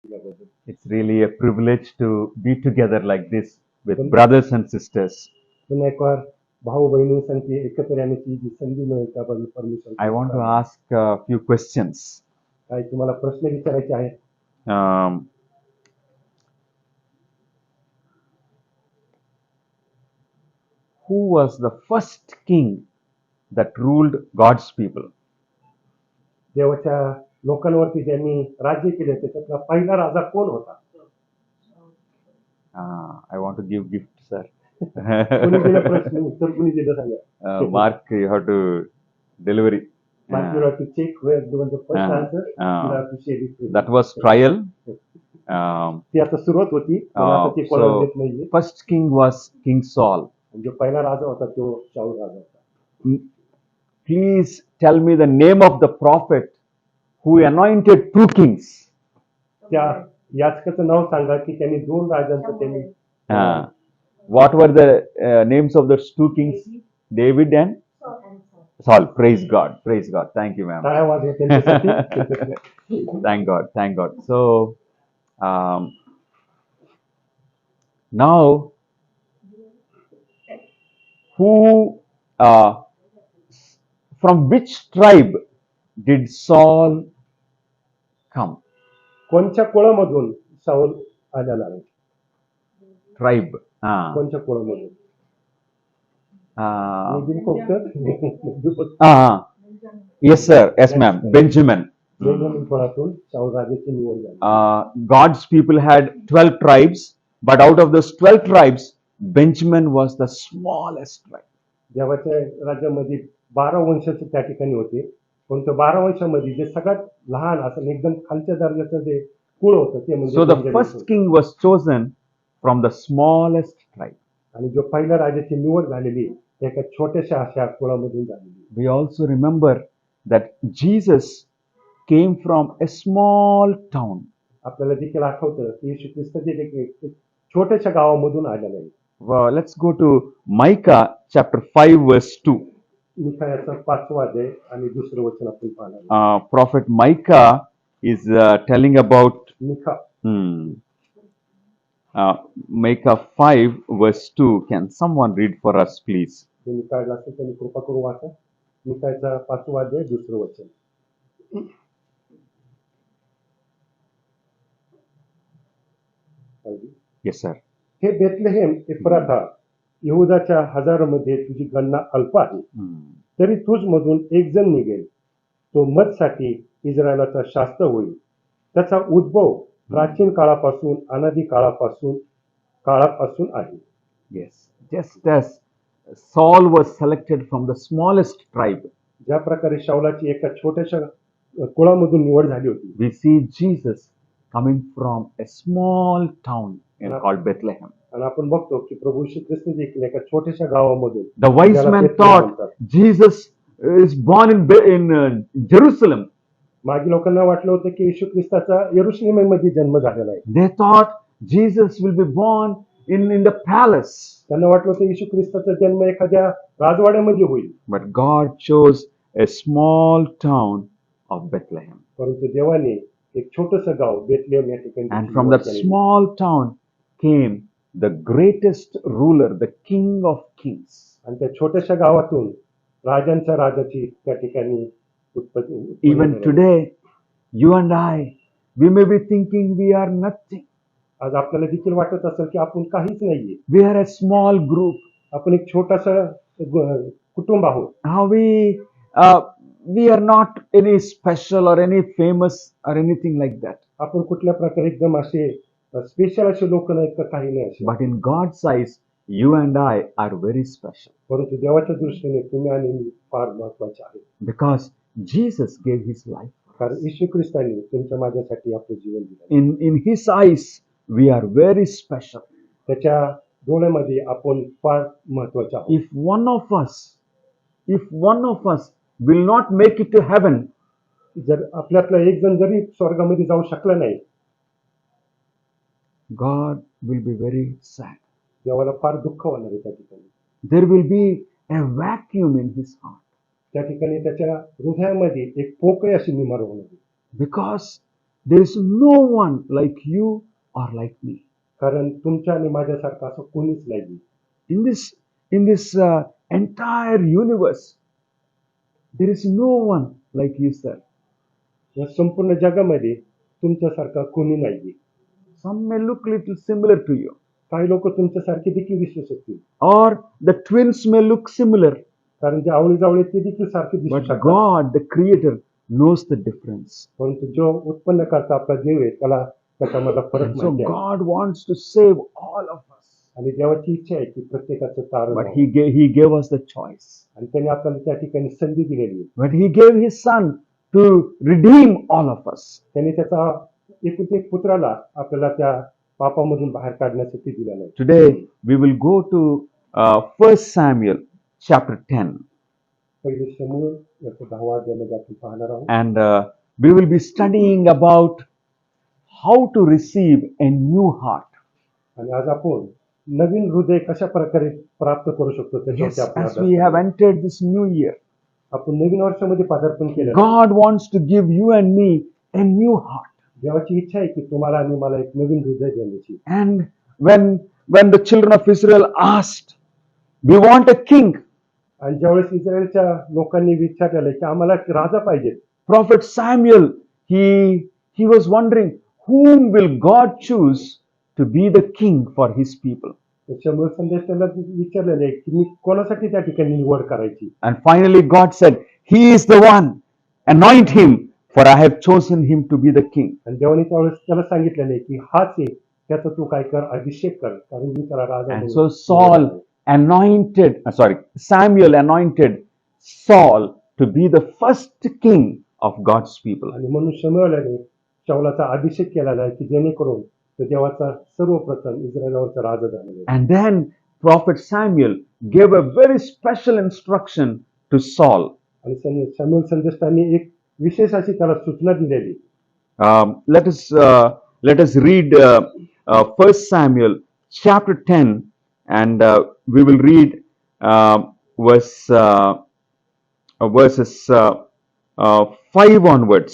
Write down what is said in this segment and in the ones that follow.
याबद्दल. It's really a privilege to be together like this with brothers and sisters. पुन्हा एक बार भाऊ बहिणींसाठी एकत्र येण्याची जी संधी मिळेल त्याबद्दल परमेश्वर I want to ask a few questions. काही तुम्हाला प्रश्न विचारायचे आहेत. Um, who was the first king that ruled God's people? देवाच्या लोकांवरती ज्यांनी राज्य केले त्याच्यातला पहिला राजा कोण होता? I want to give gift, sir. कोणी दिलं प्रश्न उत्तर कोणी दिलं सांगा. Mark, you have to deliver it. Mark, you have to check where given the first answer. You have to share it with That was trial. ती आता सुरुवात होती पण आता ती कोणाला देत So, नाहीये. first king was King Saul. जो पहिला राजा होता तो शाऊल राजा होता. Please tell me the name of the prophet who anointed two kings. त्या याचकाचं नाव सांगा की त्यांनी दोन राजांचं त्यांनी What were the names of those two kings? David and Saul. Praise God. Praise God. Thank you, ma'am. टाळ्या वाजवा त्यांच्यासाठी. Thank God. Thank God. So, now, who, from which tribe did Saul come? कोणत्या कुळामधून शाऊल आलेला आहे? Tribe. कोणत्या कुळामधून? Uh, मी फक्त yes, sir. Yes, ma'am. Benjamin. Benjamin कुळातून शाऊल राजाची निवड झाली. God's people had 12 tribes, but out of those 12 tribes, Benjamin was the smallest tribe. देवाच्या राज्यामध्ये 12 वंश त्या ठिकाणी होते, पण त्या 12 वंशामध्ये जे सगळ्यात लहान असं एकदम खालच्या दर्जाचं जे कुळ होतं ते म्हणजे So the बेंजामिन first कुळ. king was chosen from the smallest tribe. आणि जो पहिल्या राजाची निवड झालेली त्या एका छोट्याशा अशा कुळामधून झालेली. We also remember that Jesus came from a small town. आपल्याला देखील आठवतं की येशू ख्रिस्त जे देखील एक छोट्याशा गावामधून आलेला आहे. Well, let's go to Micah chapter 5 verse 2. मिखायाचा 5वा अध्याय आणि दुसरं वचन आपण पाहणार. Prophet Micah is telling about Milkha Micah 5 verse 2. Can someone read for us, please? ज्यांनी काढला असेल त्यांनी कृपा करून वाचा. मिखायाचा 5वा अध्याय दुसरं वचन. Yes, sir. हे बेथलेहेम एफ्राता यहुदाच्या हजारामध्ये तुझी गणना अल्प आहे, तरी तुझ मधून एक जण निघेल, तो मधसाठी इस्रायलाचा शास्त्र होईल. त्याचा उद्भव प्राचीन काळापासून अनादी काळापासून आहे. Yes. Just as Saul was selected from the smallest tribe, ज्या प्रकारे शाऊलाची एका छोट्याशा कुळामधून निवड झाली होती, we see Jesus coming from a small town called Bethlehem. आणि आपण बघतो की प्रभू श्री कृष्ण देखील एका छोट्याशा गावामधून The wise ज्याला man बेथलेहेम thought म्हणतात. Jesus is born in Jerusalem. मागे लोकांना वाटलं होतं की येशू ख्रिस्ताचा यरुशलेममध्ये जन्म झालेला आहे. They thought Jesus will be born in the palace. त्यांना वाटलं होतं येशू ख्रिस्ताचा जन्म एखाद्या राजवाड्यामध्ये होईल. But God chose a small town of Bethlehem. परंतु देवाने एक छोटंसं गाव बेथलेहेम या ठिकाणी And from that small town came the greatest ruler, the King of Kings. आणि त्या छोट्याशा गावातून राजांच्या राजाची त्या ठिकाणी उत्पत्ती. Even today, you and I, we may be thinking we are nothing. आज आपल्याला देखील वाटत असेल की आपण काहीच नाहीये. We are a small group. आपण एक छोटासा कुटुंब आहोत. We are not any special or any famous or anything like that. आपण कुठल्या प्रकारे एकदम असे स्पेशल असे लोक नाहीत का काही नाही असे. But in God's eyes, you and I are very special. परंतु देवाच्या दृष्टीने तुम्ही आणि मी फार महत्वाचे आहे. Because Jesus gave his life. कारण येशू ख्रिस्ताने तुमच्या माझ्यासाठी आपलं जीवन दिलं. In his eyes, we are very special. त्याच्या डोळ्यामध्ये आपण फार महत्वाचे आहोत. If one of us will not make it to heaven, जर आपल्यातला एक जण जरी स्वर्गामध्ये जाऊ शकला नाही, God will be very sad. देवाला फार दुःख होणार आहे त्या ठिकाणी. There will be a vacuum in his heart. त्या ठिकाणी त्याच्या हृदयामध्ये एक पोकळी अशी निर्माण होणार आहे. Because there is no one like you or like me. कारण तुमच्या आणि माझ्यासारखं असं कोणीच नाही. In this entire universe, there is no one like you, sir. या संपूर्ण जगामध्ये तुमच्यासारखा कोणी नाही. Some may look little similar to you, काही लोक तुमच्यासारखे देखील दिसू शकतील, or the twins may look similar, कारण जे आवळी जावळे ते देखील सारखे दिसू but शकतात. God, the Creator, knows the difference. परंतु जो उत्पन्न करता आपला देव आहे त्याला त्याच्यामधला फरक And so माहिती आहे. God wants to save all of us, आणि देवाची इच्छा आहे की प्रत्येकाचं तारण but व्हावं. He gave us the choice. आणि त्याने आपल्याला त्या ठिकाणी संधी दिलेली आहे. But He gave His Son to redeem all of us. त्याने त्याचा एकूण एक पुत्राला आपल्याला त्या पापामधून बाहेर काढण्यासाठी दिलेला आहे. Today we will go to 1 Samuel chapter 10, पहिले शमूएल याच्या 10व्या अध्यायामध्ये आपण पाहणार आहोत. and we will be studying about how to receive a new heart. आणि आज आपण नवीन हृदय कशा प्रकारे प्राप्त करू शकतो त्याच्यावरती Yes, आपण as अभ्यास we have करू. entered this new year, आपण नवीन वर्षामध्ये पदार्पण केलं. God wants to give you and me a new heart. देवाची इच्छा आहे की तुम्हाला आणि मला एक नवीन हृदय देण्याची. And when the children of Israel asked, we want a king, आणि ज्यावेळेस इस्रायलच्या लोकांनी विचारलेलं की आम्हाला एक राजा पाहिजे, Prophet Samuel, he was wondering, whom will God choose to be the king for his people? शमूएल संदेश त्याला विचारलेलं आहे की मी कोणासाठी त्या ठिकाणी निवड करायची. And finally God said, he is the one, anoint him, for I have chosen him to be the king. आणि देवाने त्यावेळेस त्याला सांगितलेलं आहे की हाच आहे, त्याचा तू काय कर, अभिषेक कर, कारण मी त्याला राजा And म्हणून so निवडलं आहे. Samuel anointed Saul to be the first king of God's people. आणि म्हणून शमूएलाने शाऊलाचा अभिषेक केलेला आहे की जेणेकरून तो देवाचा सर्वप्रथम इस्रायलवरचा राजा झालेला आहे. And then Prophet Samuel gave a very special instruction to Saul. आणि शमूएल संदेष्टांनी एक विशेष अशी त्याला सूचना दिलेली. Let us read 1 Samuel chapter 10, and we will read verses 5 onwards.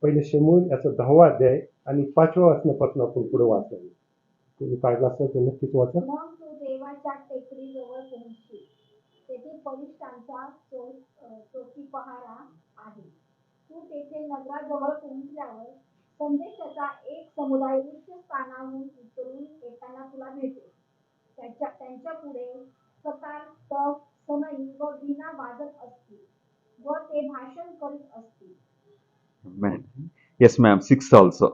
पहिले शमूएल याचा 10वा अध्याय आणि 5व्या वचनापासून आपण पुढे वाचावे. तुम्ही काढला असेल तर नक्कीच वाचा. मग तू देवाच्या टेकडीजवळ पोहोचशील. तेथे बलिष्ठांचा चोकी पहारा आहे. तू तेथे नगराजवळ पोहोचल्यावर संदेशाचा एक समुदाय उच्च स्थानाहून उतरून येताना तुला भेटेल. त्यांच्या पुढे सतार, तप, सनई व वीणा वाजत असतील व ते भाषण करीत असतील. Amen. Yes, ma'am. 6 also.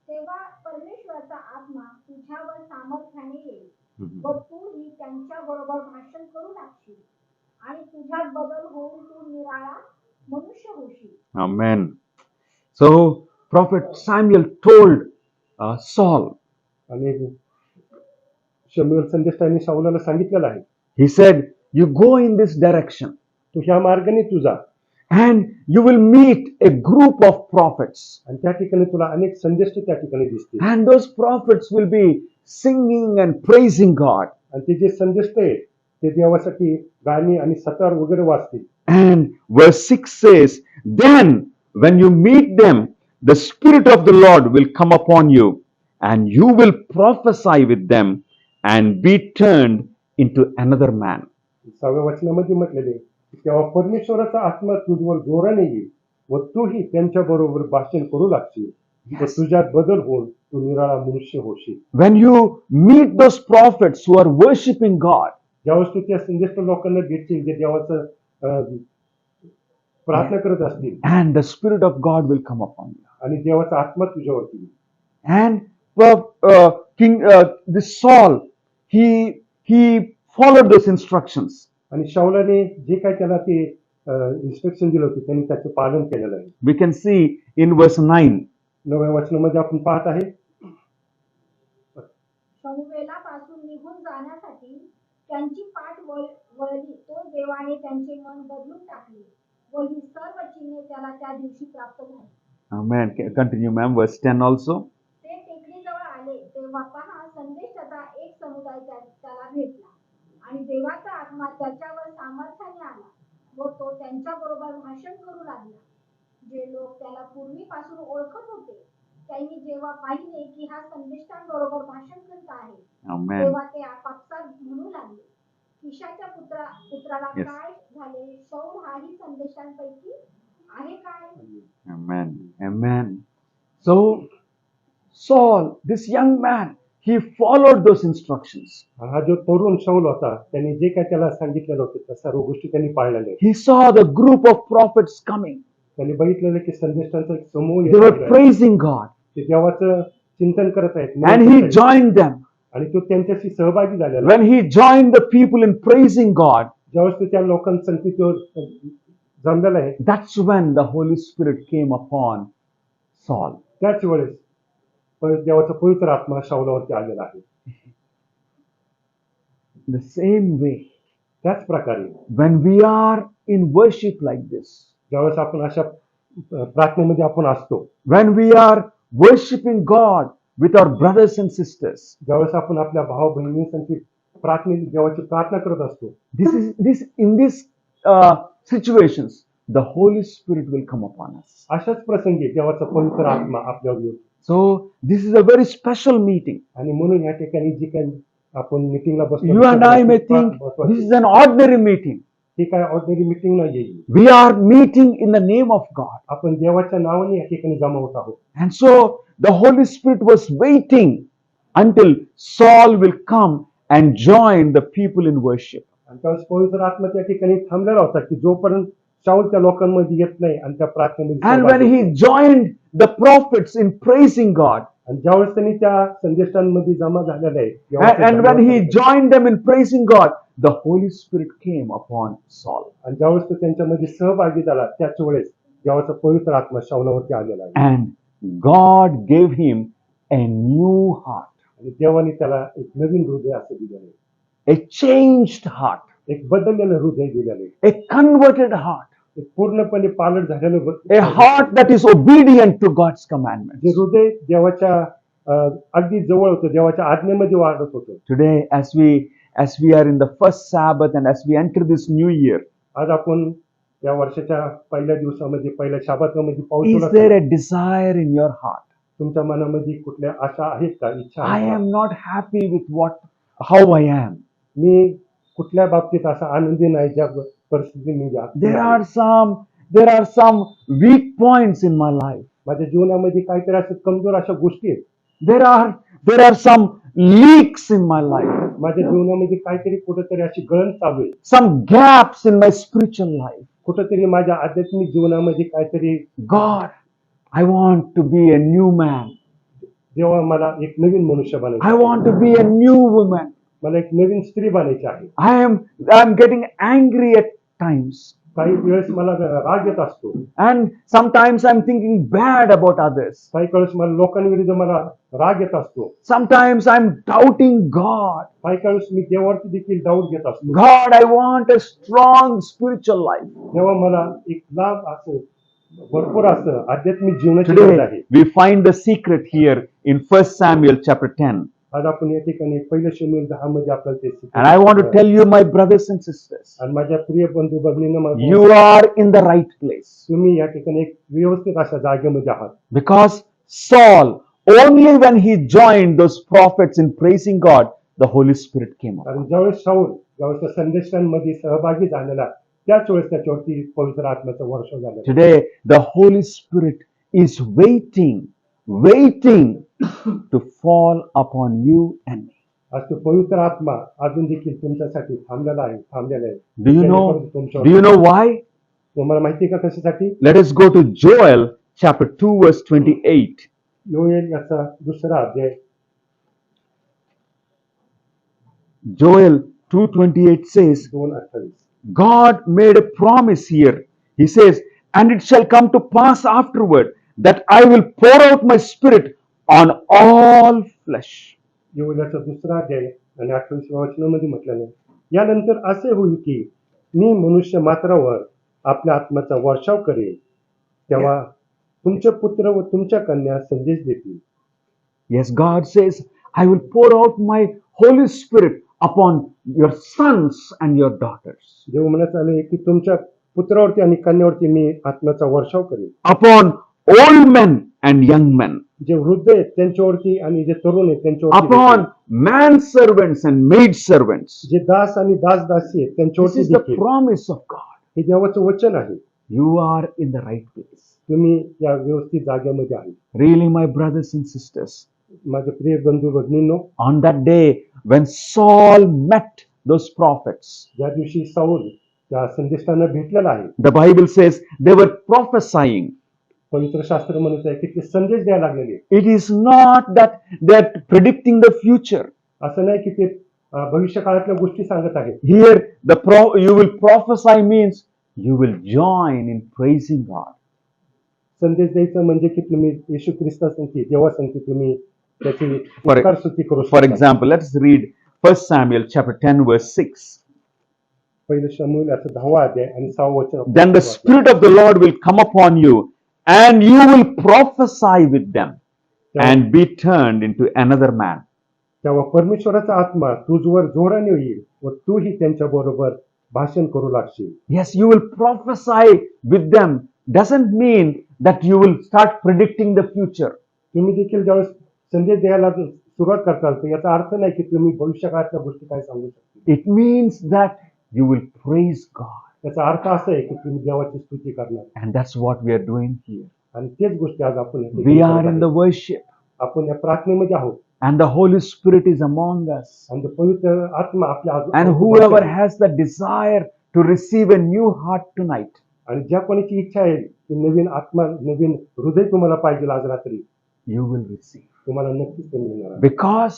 तेव्हा परमेश्वराचा आत्मा तुझ्यावर सामर्थ्याने येईल व तूही त्यांच्या बरोबर भाषण करू लागशील आणि तुझ्यात बदल होऊन तू निराळा मनुष्य होशील. Amen. So Prophet Samuel told Saul, आणि शमूएल संदेष्टांनी शाऊलाला सांगितलेलं आहे, he said, you go in this direction तू ह्या मार्गाने तू जा and you will meet a group of prophets, आणि त्या ठिकाणी तुला अनेक संदेष्ट त्या ठिकाणी दिसतील. and those prophets will be singing and praising God. आणि ते जे संदेष्ट आहेत ते देवासाठी गाणी आणि सतार वगैरे वाचतील. And verse 6 says, then when you meet them, the Spirit of the Lord will come upon you, and you will prophesy with them and be turned into another man. 6व्या वचनामध्ये म्हटलेले तेव्हा परमेश्वराचा आत्मा तुझवर जोराने येईल व तूही त्यांच्या बरोबर भाषण करू लागशील व तुझ्यात बदल होऊन तू निराळा मनुष्य होशील. When you meet those prophets who are worshiping God, ज्यावेळेस तू त्या संदेष्ट लोकांना भेटशील जे देवाचं प्रार्थना करत असतील and the Spirit of God will come upon you. आणि देवाचा आत्मा तुझ्यावरती येईल. And this Saul, he followed those instructions. आणि शाऊलाने जे काय त्याला ते इन्स्ट्रक्शन दिलं होतं त्यांनी त्याचं पालन केलेलं आहे. We can see in verse 9. 9व्या वचनामध्ये आपण पाहत आहे, शमूएलापासून निघून जाण्यासाठी त्यांची पाठ वळली तो देवाने त्यांचे मन बदलून टाकले व ही सर्व चिन्हे त्याला त्या दिवशी प्राप्त झाली. Amen. Continue, ma'am. Verse 10 also. ते टेकडीजवळ आले तेव्हा पहा संदेशाचा एक समुदाय त्याला भेटला आणि देवाचा आत्मा त्याच्यावर सामर्थ्याने आला व तो त्यांच्या बरोबर भाषण करू लागला. जे लोक त्याला पूर्वीपासून ओळखत होते त्यांनी जेव्हा पाहिले की हा संदेष्टांबरोबर भाषण करत आहे, Amen. तेव्हा ते आपापसात म्हणू लागले, किशाच्या पुत्राला Yes. काय झाले? शौल हाही संदेशांपैकी आहे काय? Amen. Amen. So, Saul, this young man, he followed those instructions. हा जो तरुण शौल होता त्यांनी जे काय त्याला सांगितलेलं होतं त्या सर्व गोष्टी त्यांनी पाळलेल्या आहेत. He saw the group of prophets coming. त्यांनी बघितलेलं की संदेशांचा एक समूह They येत were आहे. praising God. ते देवाचं चिंतन करत आहेत And he joined them. आणि तो त्यांच्याशी सहभागी झालेला. When he joined the people in praising God, ज्यावेळेस तो त्या लोकांसंगती तो जमलेला आहे that's when the Holy Spirit came upon Saul. त्याच वेळेस देवाचा पवित्र आत्मा शाऊलावरती आलेला आहे. The same way, त्याच प्रकारे when we are in worship like this, ज्यावेळेस आपण अशा प्रार्थनेमध्ये आपण असतो, when we are worshiping God with our brothers and sisters, ज्यावेळेस आपण आपल्या भाऊ बहिणींसाठी देवाची प्रार्थना करत असतो, in these situations, the Holy Spirit will come upon us. अशाच प्रसंगी देवाचा पवित्र आत्मा आपल्यावर येतो. So this is a very special meeting. आणि म्हणून या ठिकाणी जी काही आपण मिटिंगला बसतो, You and I may think this is an ordinary meeting. ही काय ऑर्डिनरी मिटिंग नाही आहे. We are meeting in the name of God. आपण देवाच्या नावाने या ठिकाणी जमा होत आहोत. And so the Holy Spirit was waiting until Saul will come and join the people in worship. आणि त्यावेळेस पवित्र आत्मा त्या ठिकाणी थांबलेला होता की जोपर्यंत शाऊल त्या लोकांमध्ये येत नाही आणि त्या प्रार्थनेमध्ये And when सहभागी he joined the prophets in praising God, आणि ज्यावेळेस त्यांनी त्या संदेशांमध्ये जमा झालेला आहे, and when he joined them in praising God, the Holy Spirit came upon Saul. आणि ज्यावेळेस तो त्यांच्यामध्ये सहभागी झाला त्याच वेळेस देवाचा पवित्र आत्मा शाऊलावरती आलेला आहे. And God gave him a new heart, आणि देवाने त्याला एक नवीन हृदय असं दिलेलं आहे, a changed heart, एक बदललेलं हृदय दिलेलं आहे, a converted heart, एक पूर्णपणे पालट झालेलं a heart that is obedient to God's J commandments. हृदय देवाच्या अगदी जवळ होतं, देवाच्या आज्ञेमध्ये वाढत होतं. Today, as we are in the first Sabbath and as we enter this new year, आज आपण या वर्षाच्या पहिल्या दिवसामध्ये पहिल्या शाबातामध्ये is पाऊस there a desire in your heart? तुमच्या मनामध्ये कुठल्या आशा आहेत का, इच्छा I आहेत का? am not happy with how I am. मी कुठल्या बाबतीत असा आनंदी नाही ज्या परिस्थितीत मी There are some weak points in my life. माझ्या जीवनामध्ये काहीतरी असं कमजोर अशा गोष्टी आहेत. There are some leaks in my life, माझ्या जीवनामध्ये काहीतरी कुठेतरी अशी गळण चालू आहे. some gaps in my spiritual life. कुठेतरी माझ्या आध्यात्मिक जीवनामध्ये काहीतरी God, I want to be a new man. जेव्हा मला एक नवीन मनुष्य बनायचं I आहे. want to be a new woman. मला एक नवीन स्त्री बनायची आहे. I'm getting angry at times. काही वेळेस मला राग येत असतो. And sometimes I'm thinking bad about others. काही वेळेस मला लोकांविरुद्ध मला राग येत असतो. Sometimes I'm doubting God. काही वेळेस मी देवावरती देखील डाऊट घेत असतो. God, I want a strong spiritual life. तेव्हा मला एक लाभ असं भरपूर असं आध्यात्मिक जीवनाची गरज Today, आहे. we find the secret here in 1 Samuel chapter 10. आज आपण या ठिकाणी पहिल्या शमूएल 10 मध्ये आपल्याला ते शिकवतो. And I want to tell you, my brothers and sisters, आणि माझ्या प्रिय बंधू भगिनींना मला you are in the right place. तुम्ही या ठिकाणी एक व्यवस्थित अशा जागेमध्ये आहात. Because Saul, only when he joined those prophets in praising God, the Holy Spirit came up. कारण ज्यावेळेस शाऊल ज्यावेळेस त्या संदेशांमध्ये सहभागी झालेला त्याच वेळेस त्याच्यावरती पवित्र आत्म्याचं वर्ष झालं. Today, the Holy Spirit is waiting to fall upon you and me. आज तो पवित्र आत्मा अजून देखील तुमच्यासाठी थांबलेला आहे. Do you know why? तुम्हाला माहिती आहे का कशासाठी? Let us go to Joel chapter 2 verse 28. Joel याचा दुसरा अध्याय Joel 2:28 says, 2:28. God made a promise here. He says, and it shall come to pass afterward that I will pour out my spirit on all flesh. Joel याचा दुसरा अध्याय आणि 28व्या वचनामध्ये म्हटल्याने यानंतर असे होईल की मी मनुष्य मात्रावर आपल्या आत्म्याचा वर्षाव करेल, तेव्हा तुमचे पुत्र व तुमच्या कन्या संदेश देतील. Yes, God says, I will pour out my Holy Spirit upon your sons and your daughters, देव म्हणत आले की तुमच्या पुत्रावरती आणि कन्यावरती मी आत्म्याचा वर्षाव करेल. upon old men and young men, जे वृद्ध आहेत त्यांच्यावरती आणि जे तरुण आहेत त्यांच्यावरती upon देखील, man servants and maid servants. जे दास आणि दासी आहेत This त्यांच्यावरती is the देखील promise of God. हे देवाचं वचन आहे. You are in the right place. तुम्ही या व्यवस्थित जागेमध्ये आहे. Really, my brothers and sisters, माझे प्रिय बंधू भगिनींनो, on that day when Saul met those prophets, ज्या दिवशी साऊल त्या संदेशांना भेटलेला आहे, the Bible says they were prophesying. पवित्र शास्त्र म्हणत आहे की ते संदेश द्यायला लागलेले. It is not that they're predicting the future. असं नाही की ते भविष्य काळातल्या गोष्टी सांगत आहेत. Here, you will prophesy means you will join in praising God. संदेश द्यायचं म्हणजे की तुम्ही येशू ख्रिस्तासाठी देवासाठी तुम्ही त्याची For- स्तुती करू For शकता. example, let's read 1 Samuel chapter 10 verse 6. पहिलं शमूएल याचं 10वा अध्याय आणि 6वं वचन आपण Then the वाचू. Spirit of the Lord will come upon you, and you will prophesy with them, and be turned into another man. तेव्हा परमेश्वराचा आत्मा तुझवर जोराने येईल व तूही त्यांच्या बरोबर भाषण करू लागशील. Yes, you will prophesy with them. Doesn't mean that you will start predicting the future. तुम्ही देखील ज्यावेळेस संदेश द्यायला सुरुवात करताल तर याचा अर्थ नाही की तुम्ही भविष्यकाळातल्या गोष्टी काय सांगू शकता. It means that you will praise God. याचा अर्थ असा आहे की तुम्ही देवाची स्तुती करणार. And that's what we are doing here. आणि तेच गोष्टी आज आपण या ठिकाणी We करत are in the आहोत. worship, आपण या प्रार्थनेमध्ये आहोत and the Holy Spirit is among us. आणि ते पवित्र आत्मा आपल्या And whoever has the desire to receive a new heart tonight, आणि ज्या कोणाची इच्छा आहे की नवीन आत्मा नवीन हृदय तुम्हाला पाहिजे आज रात्री, you will receive. तुम्हाला नक्कीच ते मिळणार आहे. Because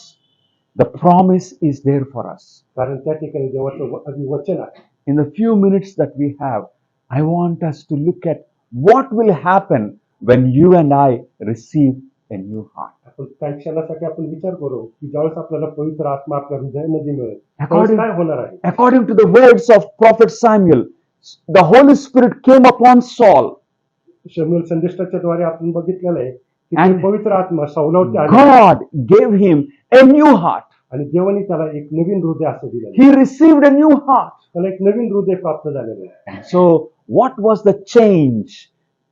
the promise is there for us. कारण त्या ठिकाणी देवाचं वचन आहे. In the few minutes that we have, I want us to look at what will happen when you and I receive a new heart. आपण काही क्षणासाठी आपण विचार करू की ज्यावेळेस आपल्याला पवित्र आत्मा आपल्या हृदयामध्ये मिळेल त्यावेळेस काय होणार आहे. According to the words of Prophet Samuel, the Holy Spirit came upon Saul, शमूएल संदेशाच्या द्वारे आपण बघितलेलं आहे की ते And पवित्र आत्मा साऊलावरती आले God gave him a new heart. आणि देवाने त्याला एक नवीन हृदय असं दिलं. He received a new heart. त्याला एक नवीन हृदय प्राप्त झालेलं आहे. So, what was the change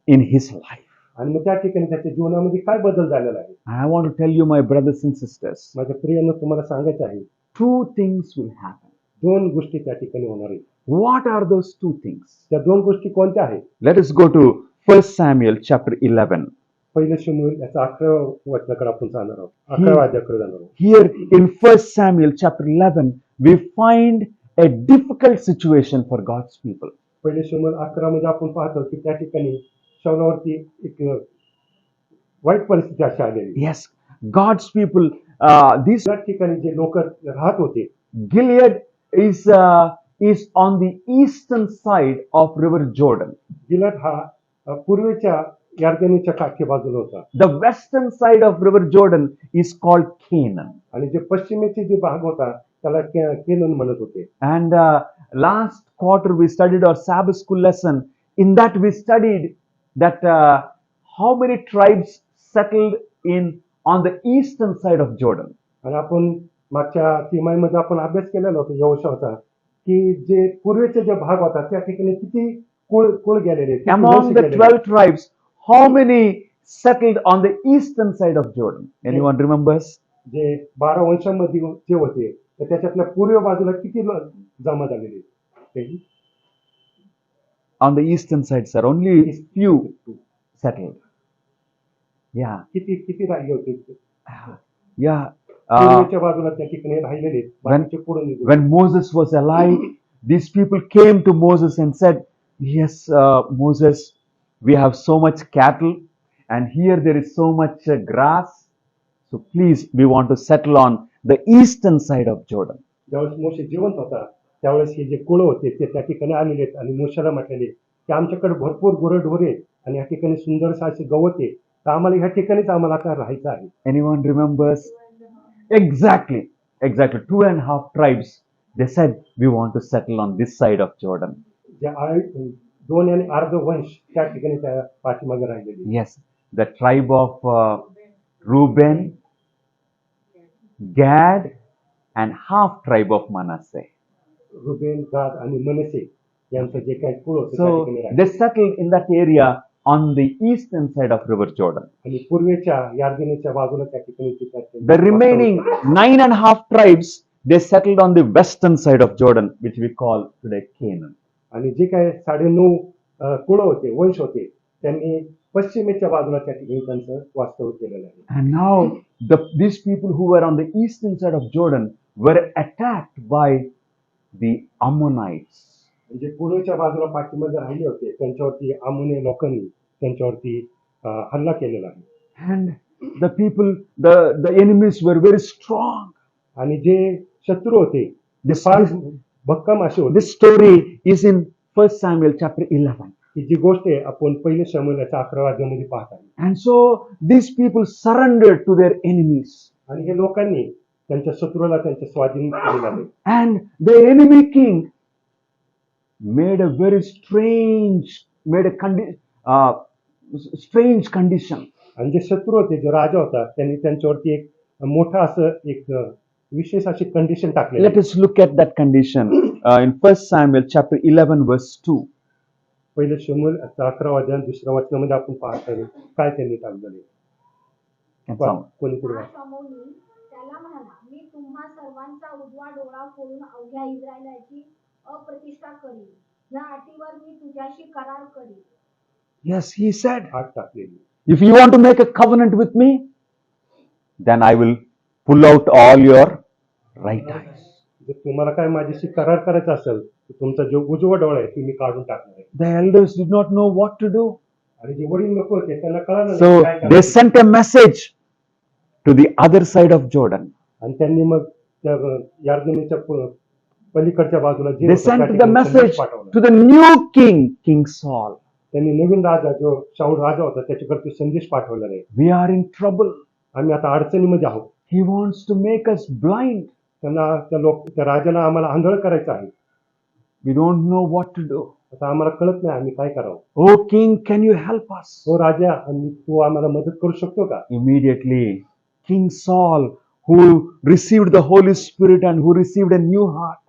in his life? आणि मग त्या ठिकाणी त्याच्या जीवनामध्ये काय बदल झालेला आहे. I want to tell you, my brothers and sisters, माझ्या प्रियांना तुम्हाला सांगायचं आहे, 2 things will happen. 2 गोष्टी त्या ठिकाणी होणार आहेत. What are those 2 things? त्या 2 गोष्टी कोणत्या आहेत. Let us go to 1 Samuel chapter 11. पहिलं शमूएल याचा 11व्या वचनाकडे आपण जाणार आहोत. 11व्या अध्यायाकडे जाणार आहोत. Here in 1 Samuel chapter 11, we find a difficult situation for God's people. पहिले शमूएल 11 मध्ये आपण पाहतो की त्या ठिकाणी शाऊलावरती एक वाईट परिस्थिती अशी आलेली. Yes, God's people, these त्या ठिकाणी जे लोक राहत होते, Gilead is on the eastern side of River Jordan. गिलाद हा पूर्वेच्या यार्दनीच्या काठी बाजूला होता The western side of River Jordan is called Canaan. आणि जे पश्चिमेचे जे भाग होता त्याला केनन म्हणत होते. And last quarter we studied our Sabbath school lesson. In that we studied that how many tribes settled on the eastern side of Jordan. आणि आपण मागच्या तिमाहीमध्ये आपण अभ्यास केलेला होता यहोशूआचा की जे पूर्वेचे जे भाग होता त्या ठिकाणी किती कुळ गेलेले, किती Among वंश the गेलेले. 12 tribes, how many settled on the eastern side of Jordan? Anyone remembers? जे 12 वंशांमध्ये जे होते तर त्याच्यातल्या पूर्व बाजूला किती जमा झालेले ते On the eastern side, sir, only few settled. Yeah, किती किती राहिले होते. yeah. पूर्वेच्या बाजूला त्या ठिकाणी राहिलेले बाकीचे पुढे निघून. When Moses was alive, these people came to Moses and said, yes, Moses, we have so much cattle and here there is so much grass. So please, we want to settle on the eastern side of Jordan. ज्यावेळेस मोशे जिवंत होता त्यावेळेस हे जे कुळ होते ते त्या ठिकाणी आलेले आहेत आणि मोशेला म्हटलेले की आमच्याकडे भरपूर गुरंढोरे आहेत आणि या ठिकाणी सुंदरसं असे गवत आहे तर आम्हाला ह्या ठिकाणीच आम्हाला आता राहायचं आहे. Anyone remembers? Exactly. 2.5 tribes. They said, we want to settle on this side of Jordan. जे 2 आणि अर्ध वंश त्या ठिकाणी त्या पाठीमागे राहिलेले. Yes, the tribe of Reuben, Gad, and half tribe of Manasseh. Ruben, गाद आणि मनसे यांचं जे काही कुळ होतं त्या So ठिकाणी राहिले. they settled in that area on the eastern side of River Jordan. आणि पूर्वेच्या यार्देनेच्या बाजूला त्या ठिकाणी ते त्याचे The remaining 9.5 tribes, they settled on the western side of Jordan, which we call today Canaan. आणि जे काय 9.5 कुळ होते, वंश होते, त्यांनी पश्चिमेच्या बाजूला त्या ठिकाणी त्यांचं वास्तव्य केलेलं आहे. And now these people who were on the eastern side of Jordan were attacked by the Ammonites. म्हणजे पूर्वेच्या बाजूला पाठीमध्ये राहिले होते, त्यांच्यावरती अम्मोनी लोकांनी त्यांच्यावरती हल्ला केलेला आहे. And the people, the enemies were very strong. आणि जे शत्रू होते ते फार भक्कम असे होते. This story is in 1 Samuel chapter 11. ही जी गोष्ट आहे आपण पहिले शमूएलच्या 11 अध्यायामध्ये पाहत आहे. And so these people surrendered to their enemies. आणि हे लोकांनी त्यांच्या शत्रूला त्यांच्या स्वाधीन केलेलं आहे. And the enemy king made a very strange condition. आणि जे शत्रू होते, जे राजा होता, त्यांनी त्यांच्यावरती एक मोठा असं एक विशेष अशी कंडिशन टाकलेली. Let us look at that condition in 1 Samuel chapter 11 verse 2. पहिले शमूएल 11 अध्याय 2 वचनामध्ये आपण पाहत आहे काय त्यांनी टाकलेले. कोणी पुढे वाचा. शमूएल त्याला म्हणाला, मी तुम्हा सर्वांचा उजवा डोळा फोडून अवघ्या इस्रायलाची अप्रतिष्ठा करीन. या अटीवर मी तुझ्याशी करार करीन. Yes, he said, हात टाकलेली. if you want to make a covenant with me, then I will pull out all your right eyes. जर तुम्हाला काय माझ्याशी करार करायचा असेल तर तुमचा जो उजवा डोळा आहे तो मी काढून टाकणार आहे. The elders did not know what to do. आणि जे वडील लोक होते त्यांना कळलं So नाही काय they करायचं. sent a message to the other side of Jordan. आणि त्यांनी मग त्या यार्देनेच्या पलीकडच्या बाजूला जे They होतं त्या sent the ठिकाणी message संदेश पाठवला. to the new king, King Saul. त्यांनी नवीन राजा जो शाऊल राजा होता त्याच्याकडे संदेश पाठवला आहे. We are in trouble. आम्ही आता अडचणीमध्ये आहोत. He wants to make us blind. त्यांना त्या राजाला आम्हाला आंधळ करायचं आहे. We don't know what to do. आता आम्हाला कळत नाही आम्ही काय करावं. Oh king, can you help us? हो राजा, आणि तू आम्हाला मदत करू शकतो का? Immediately, King Saul, who received the Holy Spirit and who received a new heart,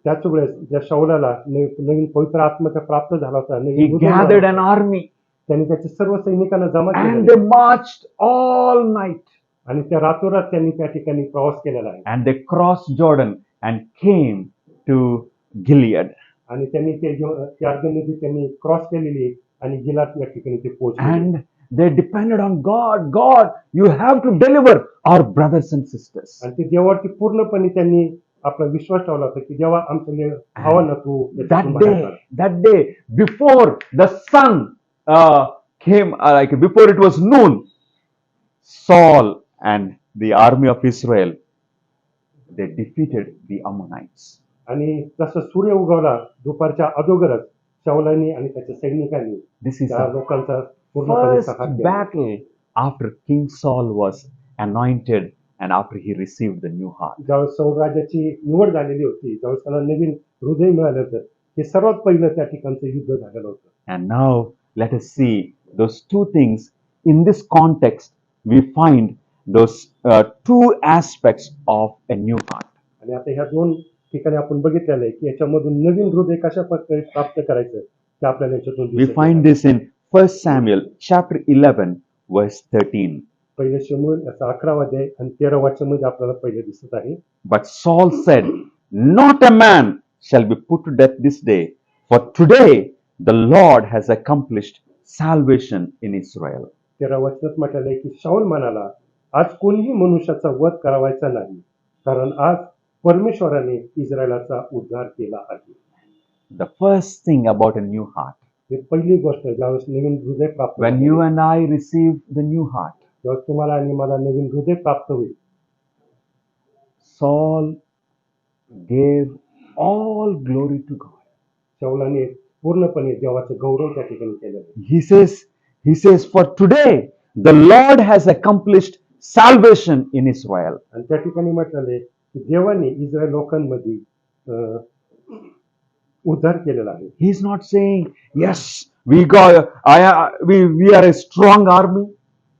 त्याच वेळेस ज्या शाऊलाला नवीन पवित्र आत्म्याचा प्राप्त झाला होता, he नवीन हृदय gathered मिळालं. an army त्यांनी त्याच्या सर्व सैनिकांना जमा and केले they marched all night आणि त्या रातोरात त्यांनी त्या ठिकाणी प्रवास केलेला आहे. and they crossed Jordan and came to Gilead. आणि त्यांनी ते यार्देनदी त्यांनी क्रॉस केलेली आहे आणि गिलाद या ठिकाणी ते पोहोचले. And they depended on God. God, you have to deliver our brothers and sisters. आणि ते देवावरती पूर्णपणे त्यांनी आपला विश्वास ठेवला होता की जेव्हा आमच्या भावांना तू याच्यातून बाहेर काढ. That day, before the sun came, like before it was noon, Saul and the army of Israel, they defeated the Ammonites. आणि जसं सूर्य उगवला दुपारच्या अगोदरच शाऊलांनी आणि त्याच्या सैनिकांनी This is त्या the लोकांचा पूर्णपणे first संहार केला. battle after King Saul was anointed and after he received the new heart. ज्यावेळेस सौल राजाची निवड झालेली होती, ज्यावेळेस त्याला नवीन हृदय मिळालं होतं, हे सर्वात पहिलं त्या ठिकाणचं युद्ध झालेलं होतं. And now let us see those two things. In this context, we find those two aspects of a new heart. आणि आता ह्या दोन ठिकाणी आपण बघितलेलं आहे की याच्यामधून नवीन हृदय कशा प्रकारे प्राप्त करायचं ते आपल्याला याच्यातून We दिसत find आहे. this in 1 Samuel chapter 11 verse 13. पहिले शमूएल याचा 11 अध्याय आणि 13 वचनामध्ये आपल्याला पहिले दिसत आहे. But Saul said, not a man shall be put to death this day, for today the Lord has accomplished salvation in Israel. 13 वचनात म्हटलेलं आहे की शाऊल म्हणाला, आज कोणीही मनुष्याचा वध करावायचा नाही, कारण आज परमेश्वराने इस्रायलाचा उद्धार केला आहे. The first thing about a new heart, हे पहिली गोष्ट ज्यावेळेस नवीन हृदय प्राप्त when होते, you and I receive the new heart, ज्यावेळेस तुम्हाला आणि मला नवीन हृदय प्राप्त होईल, Saul gave all glory to God. शाऊलाने पूर्णपणे देवाचं गौरव त्या ठिकाणी केलेलं आहे. He says, for today the Lord has accomplished salvation in Israel. आणि त्या ठिकाणी म्हटलेलं आहे की देवाने इस्रायल लोकांमध्ये उद्धार केलेला आहे. He's not saying, yes, we are a strong army.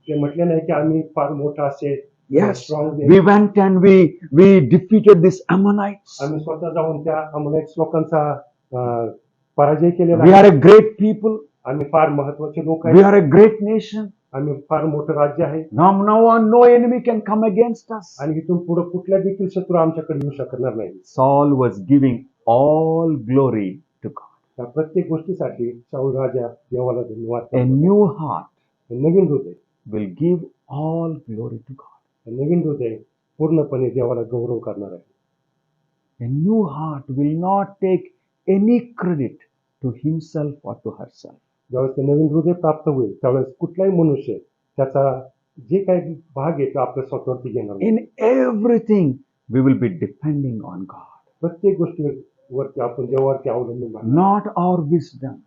ते म्हटले नाही की आम्ही फार मोठा असे Yes, strong we went and we defeated these Ammonites. आम्ही स्वतः जाऊन त्या अमलेक्स लोकांचा पराजय केलेला We आहे. are a great people. आम्ही फार महत्वाचे लोक We आहेत. are a great nation. आम्ही फार मोठं राज्य आहे Now no enemy can come against us. आणि इथून पुढे कुठल्या देखील शत्रू आमच्याकडे येऊ शकणार नाही. Saul was giving all glory to God. त्या प्रत्येक गोष्टीसाठी शाऊल राजा देवाला धन्यवाद A करतो. new heart नवीन हृदय, will give all glory to God. नवीन हृदय पूर्णपणे देवाला गौरव करणार आहे. A new heart will not take any credit to himself or to herself. ज्यावेळेस ते नवीन हृदय प्राप्त होईल त्यावेळेस कुठलाही मनुष्य त्याचा जे काही भाग आहे तो आपल्या स्वतःवरती घेणार नाही. In everything, we will be depending on God. प्रत्येक गोष्टीवरती आपण देवावरती अवलंबून राहणार. Not our wisdom.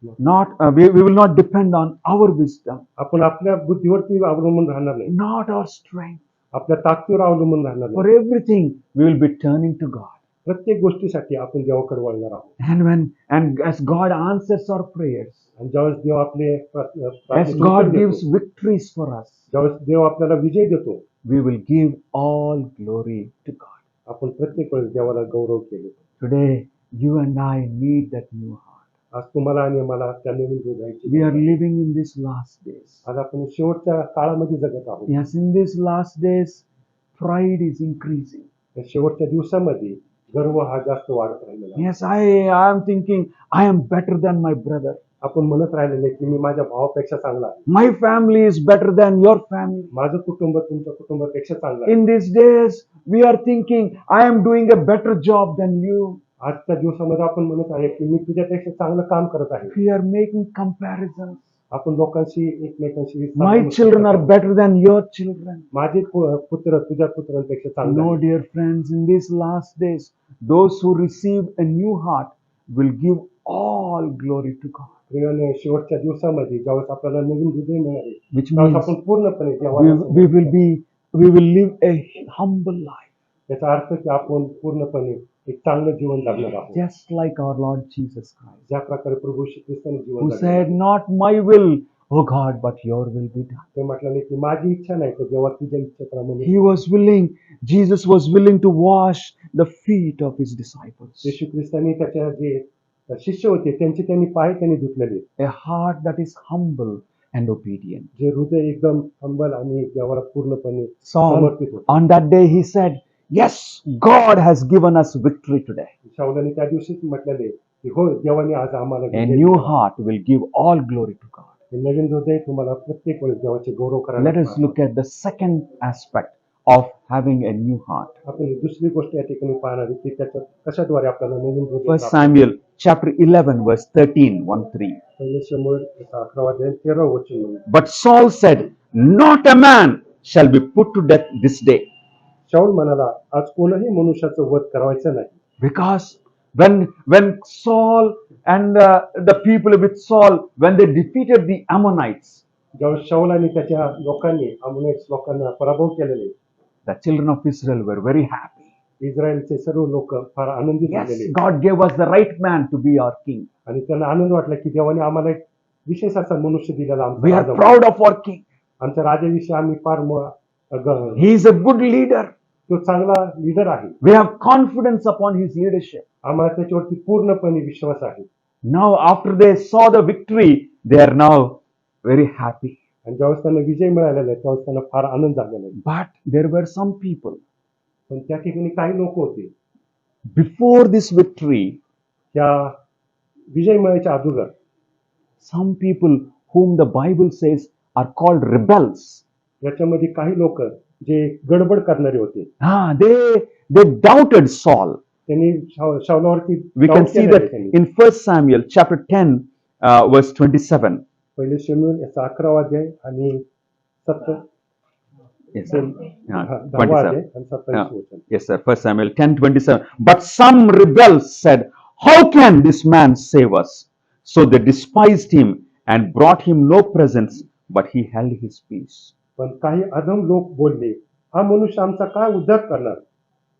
We will not depend on our wisdom. आपण आपल्या बुद्धीवरती अवलंबून राहणार नाही. Not our strength. आपल्या ताकदीवर अवलंबून राहणार For नाही. everything, we will be turning to God. प्रत्येक गोष्टीसाठी आपण देवाकडे वळणार आहोत. And as God answers our prayers, आणि ज्यावेळेस देव आपले as God gives victories for us, ज्यावेळेस देव आपल्याला विजय देतो we will give all glory to God. आपण प्रत्येक वेळेस देवाला गौरव केले. Today, you and I need that new heart. आज तुम्हाला आणि मला त्या नवीन हृदयाची We are living in these last days. आज आपण शेवटच्या काळामध्ये जगत आहोत. Yes, in these last days, pride is increasing. त्या शेवटच्या दिवसामध्ये गर्व हा जास्त वाढत राहिलेला आहे. Yes, I am thinking I am better than my brother. आपण म्हणत राहिलेले की मी माझ्या भावापेक्षा चांगला आहे. My family is better than your family. माझं कुटुंब तुमच्या कुटुंबापेक्षा चांगलं आहे. In these days, we are thinking I am doing a better job than you. आजच्या दिवसामध्ये आपण म्हणत आहे की मी तुझ्यापेक्षा चांगलं काम करत आहे. We are making comparisons. आपण लोकांशी एकमेकांशी My children are better than your children. माझे पुत्र तुझ्या पुत्रांपेक्षा चांगले No, आहेत. dear friends, in these last days, those who receive a new heart will give all glory to God. प्रियाने शेवटच्या दिवसामध्ये ज्यावेळेस आपल्याला नवीन हृदय मिळाले Which त्यावेळेस means आपण पूर्णपणे we, देवाला we will live a humble life, याचा अर्थ की आपण पूर्णपणे एक चांगलं जीवन जगणार आहोत. just like our Lord Jesus Christ, ज्या प्रकारे प्रभू श्री ख्रिस्ताने जीवन who जगले. said, "Not my will, O God, but your will be done." ते म्हटलं की माझी इच्छा नाही तर देवा तुझ्या इच्छेप्रमाणे. He was willing, Jesus was willing to wash the feet of his disciples. येशू ख्रिस्ताने त्याच्या जे शिष्य होते त्यांचे त्यांनी पाय त्यांनी धुतलेले. A heart that is humble and obedient. जे हृदय एकदम हंबल आणि देवाला पूर्णपणे Saul, समर्पित होते. on that day he said, "Yes, God has given us victory today." शाऊलाने त्या दिवशीच म्हटलेले की हो देवाने आज आम्हाला A विजय new दिला. heart will give all glory to God. हे नवीन हृदय तुम्हाला प्रत्येक वेळेस देवाचे गौरव करायला Let us पाहिजे. look at the second aspect of having a new heart. आपण ही दुसरी गोष्ट या ठिकाणी पाहणार आहे की त्याच्या कशाद्वारे आपल्याला नवीन हृदय First प्राप्त Samuel chapter 11 verse 13, 1-3. पहिले शमूएल 11 अध्याय 13 वचन म्हणून. But Saul said, "Not a man shall be put to death this day." शाऊल म्हणाला आज कोणही मनुष्याचं वध करायचं नाही. Because when Saul and the people with Saul, when they defeated the Ammonites, ज्यावेळेस शाऊल आणि त्याच्या लोकांनी अमोनिट्स लोकांना पराभव केलेले the children of Israel were very happy. इस्रायलचे सर्व लोक फार आनंदित Yes, झालेले God gave us the right man to be our king. आणि त्यांना आनंद वाटला की देवाने आम्हाला एक विशेष असा मनुष्य दिलेला आमचा We are Raja. proud of our king. आमच्या राजाविषयी आम्ही फार He is a good leader. तो चांगला लीडर आहे. We have confidence upon his leadership. आम्हाला त्याच्यावरती पूर्णपणे विश्वास आहे. Now, after they saw the victory, they are now very happy. आणि ज्यावेळेस त्यांना विजय मिळालेला आहे त्यावेळेस त्यांना फार आनंद झालेला आहे. But there were some people, पण त्या ठिकाणी काही लोक होते before this victory, त्या विजय मिळायच्या अगोदर some people whom the Bible says are called rebels. याच्यामध्ये काही लोक जे गडबड करणारे होते. They doubted Saul. त्यांनी शाऊलावरती We can doubt see केलेलं that आहे त्यांनी. in 1 Samuel chapter 10, verse 27. पहिले शमूएल याचा 11 अध्याय आणि 7 Yes, sir. Yeah, 10 अध्याय 27. आणि 27 वचन. Yes, sir. 1 Samuel 10:27. But some rebels said, "How can this man save us?" So they despised him and brought him no presents, but he held his peace. पण काही अधम लोक बोलले हा मनुष्य आमचा काय उद्धार करणार.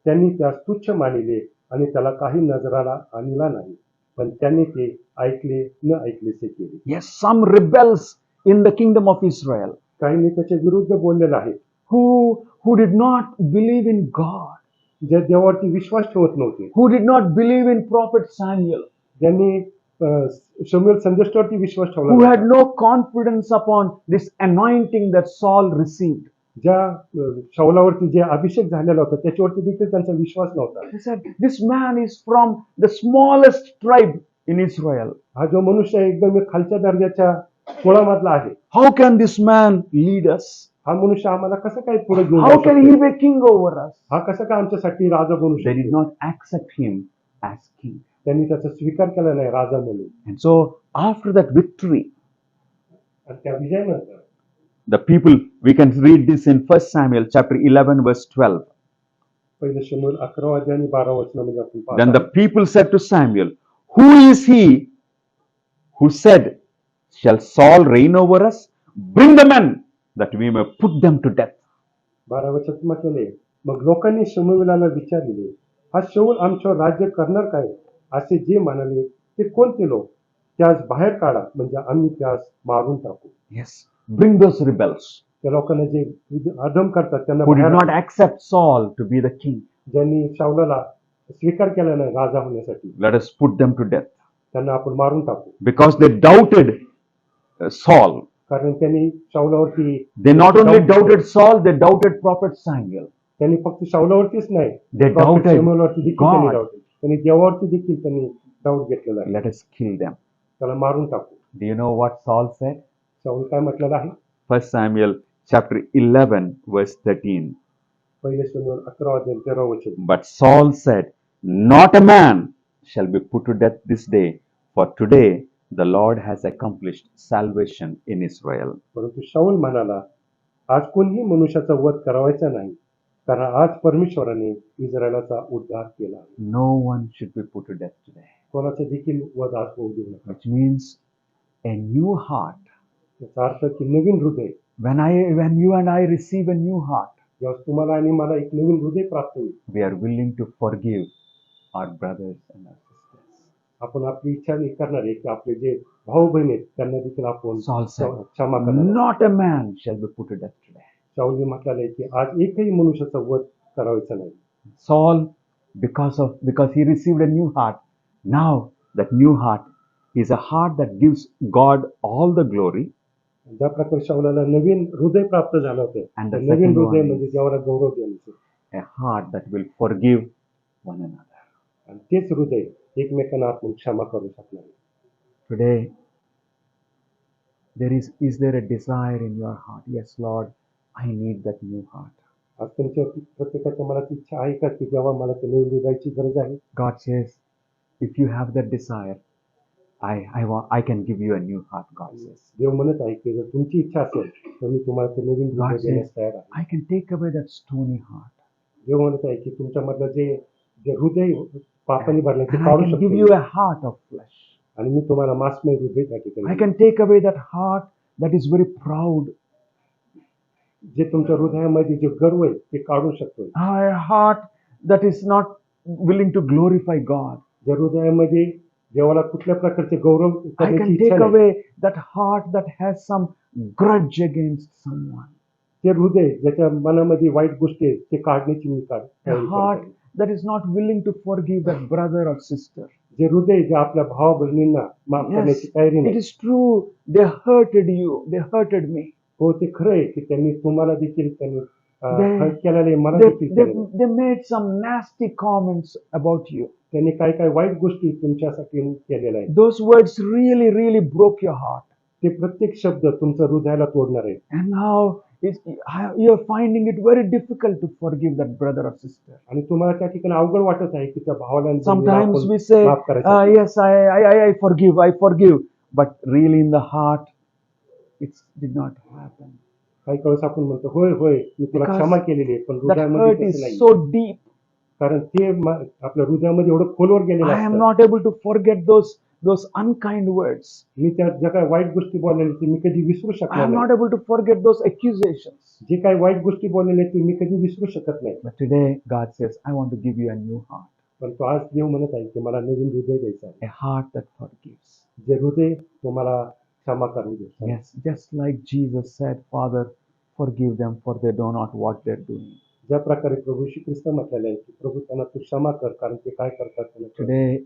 त्यांनी त्यास तुच्छ मानिले आणि त्याला काही नजराला आणला नाही. पण त्यांनी ते ऐकले न ऐकलेसे केले. Yes, some rebels in the kingdom of Israel काहींनी त्याच्या विरुद्ध बोललेलं आहे. who did not believe in God, जे देवावरती विश्वास ठेवत नव्हते. who did not believe in prophet Samuel. ज्यांनी शमूएल संदेष्टावरती विश्वास ठेवला who had नव्हता. no confidence upon this anointing that Saul received. ज्या शौलावरती जे अभिषेक झालेला होता त्याच्यावरती देखील त्यांचा विश्वास नव्हता. They said, this man is from the smallest tribe in Israel. हा जो मनुष्य आहे एकदम एक खालच्या दर्जाच्या कुळामधला आहे. How can this man lead us? हा मनुष्य आम्हाला कसं काय पुढे घेऊन How जाऊ can he शकतो? be king over us? हा कसं काय आमच्यासाठी राजा बनू They did शकतो? not accept him as king. त्यांनी त्याचा स्वीकार केला नाही राजा म्हणून. And so after that victory, आणि त्या विजयानंतर the people, we can read this in 1 Samuel chapter 11 verse 12. पहिले शमूएल 11 अध्याय आणि 12 वचनामध्ये आपण Then the पाहतो. people said to Samuel, who is he who said, shall Saul reign over us? Bring the men that we may put them to death. 12 वचनात म्हटलेले, मग लोकांनी शमूएलाला विचारले, हा शाऊल आमच्यावर राज्य करणार काय? असे जे म्हणाले ते कोणते लोक? त्यास बाहेर काढा, म्हणजे आम्ही त्यास मारून टाकू. Yes, bring those rebels त्या लोकांना जे अधम करतात त्यांना who did बाहेर not आणा. accept Saul to be the king. ज्यांनी शाऊलाला स्वीकार केला नाही राजा होण्यासाठी, Let us put them to death. त्यांना आपण मारून टाकू. Because they doubted Saul. कारण त्यांनी शाऊलावरती They not only doubt- doubted Saul, they doubted prophet Samuel. त्यांनी फक्त शाऊलावरतीच नाही, They prophet doubted शमूएलवरती देखील त्यांनी God. डाऊट त्यांनी देवावरती देखील त्यांनी डाऊट घेतलेला आहे. Let us kill them. त्याला मारून टाकू. Do you know what Saul said? शाऊल काय म्हटलेलं आहे? 1 Samuel chapter 11 verse 13. पहिले शमूएल 11 अध्याय 13 वचन. But Saul said, not a man shall be put to death this day, for today the Lord has accomplished salvation in Israel. परंतु शाऊल म्हणाला, आज कोणीही मनुष्याचा वध करावायचा नाही, कारण आज परमेश्वराने इस्रायलाचा उद्धार केला. No one should be put to death today. कोणाचा देखील वध आज होऊ देऊ नका. Which means a new heart. याचा अर्थ की नवीन हृदय. When you and I receive a new heart, जेव्हा तुम्हाला आणि मला एक नवीन हृदय प्राप्त होईल, we are willing to forgive our brothers and our sisters. आपण आपली इच्छा नाही करणार आहे की आपले जे भाऊ बहीण आहेत त्यांना देखील आपण Saul said, क्षमा करणार. not a man shall be put to death today. शाऊलने म्हटलेलं आहे की आज एकही मनुष्याचा वध करावायचा नाही. Saul, because he received a new heart, now that new heart is a heart that gives God all the glory. ज्या प्रकारे शाऊलाला नवीन हृदय प्राप्त झालं होतं, And त्या the नवीन second हृदय one म्हणजे is- देवाला गौरव देण्याचं. A heart that will forgive one another. आणि तेच हृदय एकमेकांना आपण क्षमा करू शकणार. Today, is there a desire in your heart? Yes, Lord, I need that new heart. आज तुमच्या प्रत्येकाच्या मनात इच्छा आहे का की जेव्हा मला ते नवीन हृदयाची गरज आहे? God says, if you have that desire, I can give you a new heart, God says. देव म्हणत आहे की जर तुमची इच्छा असेल तर मी तुम्हाला ते नवीन God हृदय देण्यास says, तयार आहे. I can take away that stony heart. देव म्हणत आहे की तुमच्यामधलं जे जे हृदय पापाने भरलं ते And I काढू can give you शकतो a heart of flesh. आणि मी तुम्हाला मांसमय हृदय त्या I ठिकाणी can take away that heart that is very proud. जे तुमच्या हृदयामध्ये जे गर्व आहे ते काढू शकतो. A heart that is not willing to glorify God. ज्या हृदयामध्ये देवाला कुठल्या प्रकारचे गौरव I करण्याची can इच्छा take नाही, away that heart that has some grudge against someone. ते हृदय ज्याच्या मनामध्ये वाईट गोष्टी आहेत ते काढण्याची मी A heart that is not willing to forgive that brother or sister. जे हृदय जे आपल्या भावा बहिणींना माफ Yes, करण्याची तयारी it नाही. is true. They hurted you. They hurted me. हो ते खरं आहे की त्यांनी तुम्हाला देखील त्यांनी They- हर्ट केलेलं आहे, मला They, देखील they, केलेलं आहे. they made some nasty comments about you. त्यांनी काय काय वाईट गोष्टी तुमच्यासाठी केलेल्या आहेत. Those words really, really broke your heart. ते प्रत्येक शब्द तुमच्या हृदयाला तोडणार आहे. And now you're finding it very difficult to forgive that brother or sister. आणि तुम्हाला त्या ठिकाणी अवघड वाटत आहे की त्या भावाला आणि बहिणीला Sometimes आपण we say, माफ करायचं. yes, I forgive. But really in the heart, it did not happen. काही वेळेस आपण म्हणतो होय होय मी तुला Because क्षमा केलेली आहे, पण That हृदयामध्ये hurt तसं is नाही. so deep. कारण ते आपल्या हृदयामध्ये एवढं खोलवर गेलेलं I am असतं. not able to forget those unkind words. मी त्या ज्या काही वाईट गोष्टी बोललेल्या ते मी कधी विसरू I शकणार am not नाही. able to forget those accusations. जे काही वाईट गोष्टी बोललेल्या ते मी कधी विसरू शकत नाही. But today, God says, I want to give you a new heart. पण तो आज देव म्हणत आहे की मला नवीन हृदय द्यायचं आहे, A heart that forgives. जे हृदय तुम्हाला क्षमा करू दे. Yes, just like Jesus said, Father, forgive them for they know not what they're doing. ज्या प्रकारे प्रभू श्री ख्रिस्त म्हटलेलं आहे की प्रभू त्यांना तू क्षमा कर कारण ते काय करतात त्यांना कळत नाही. Today,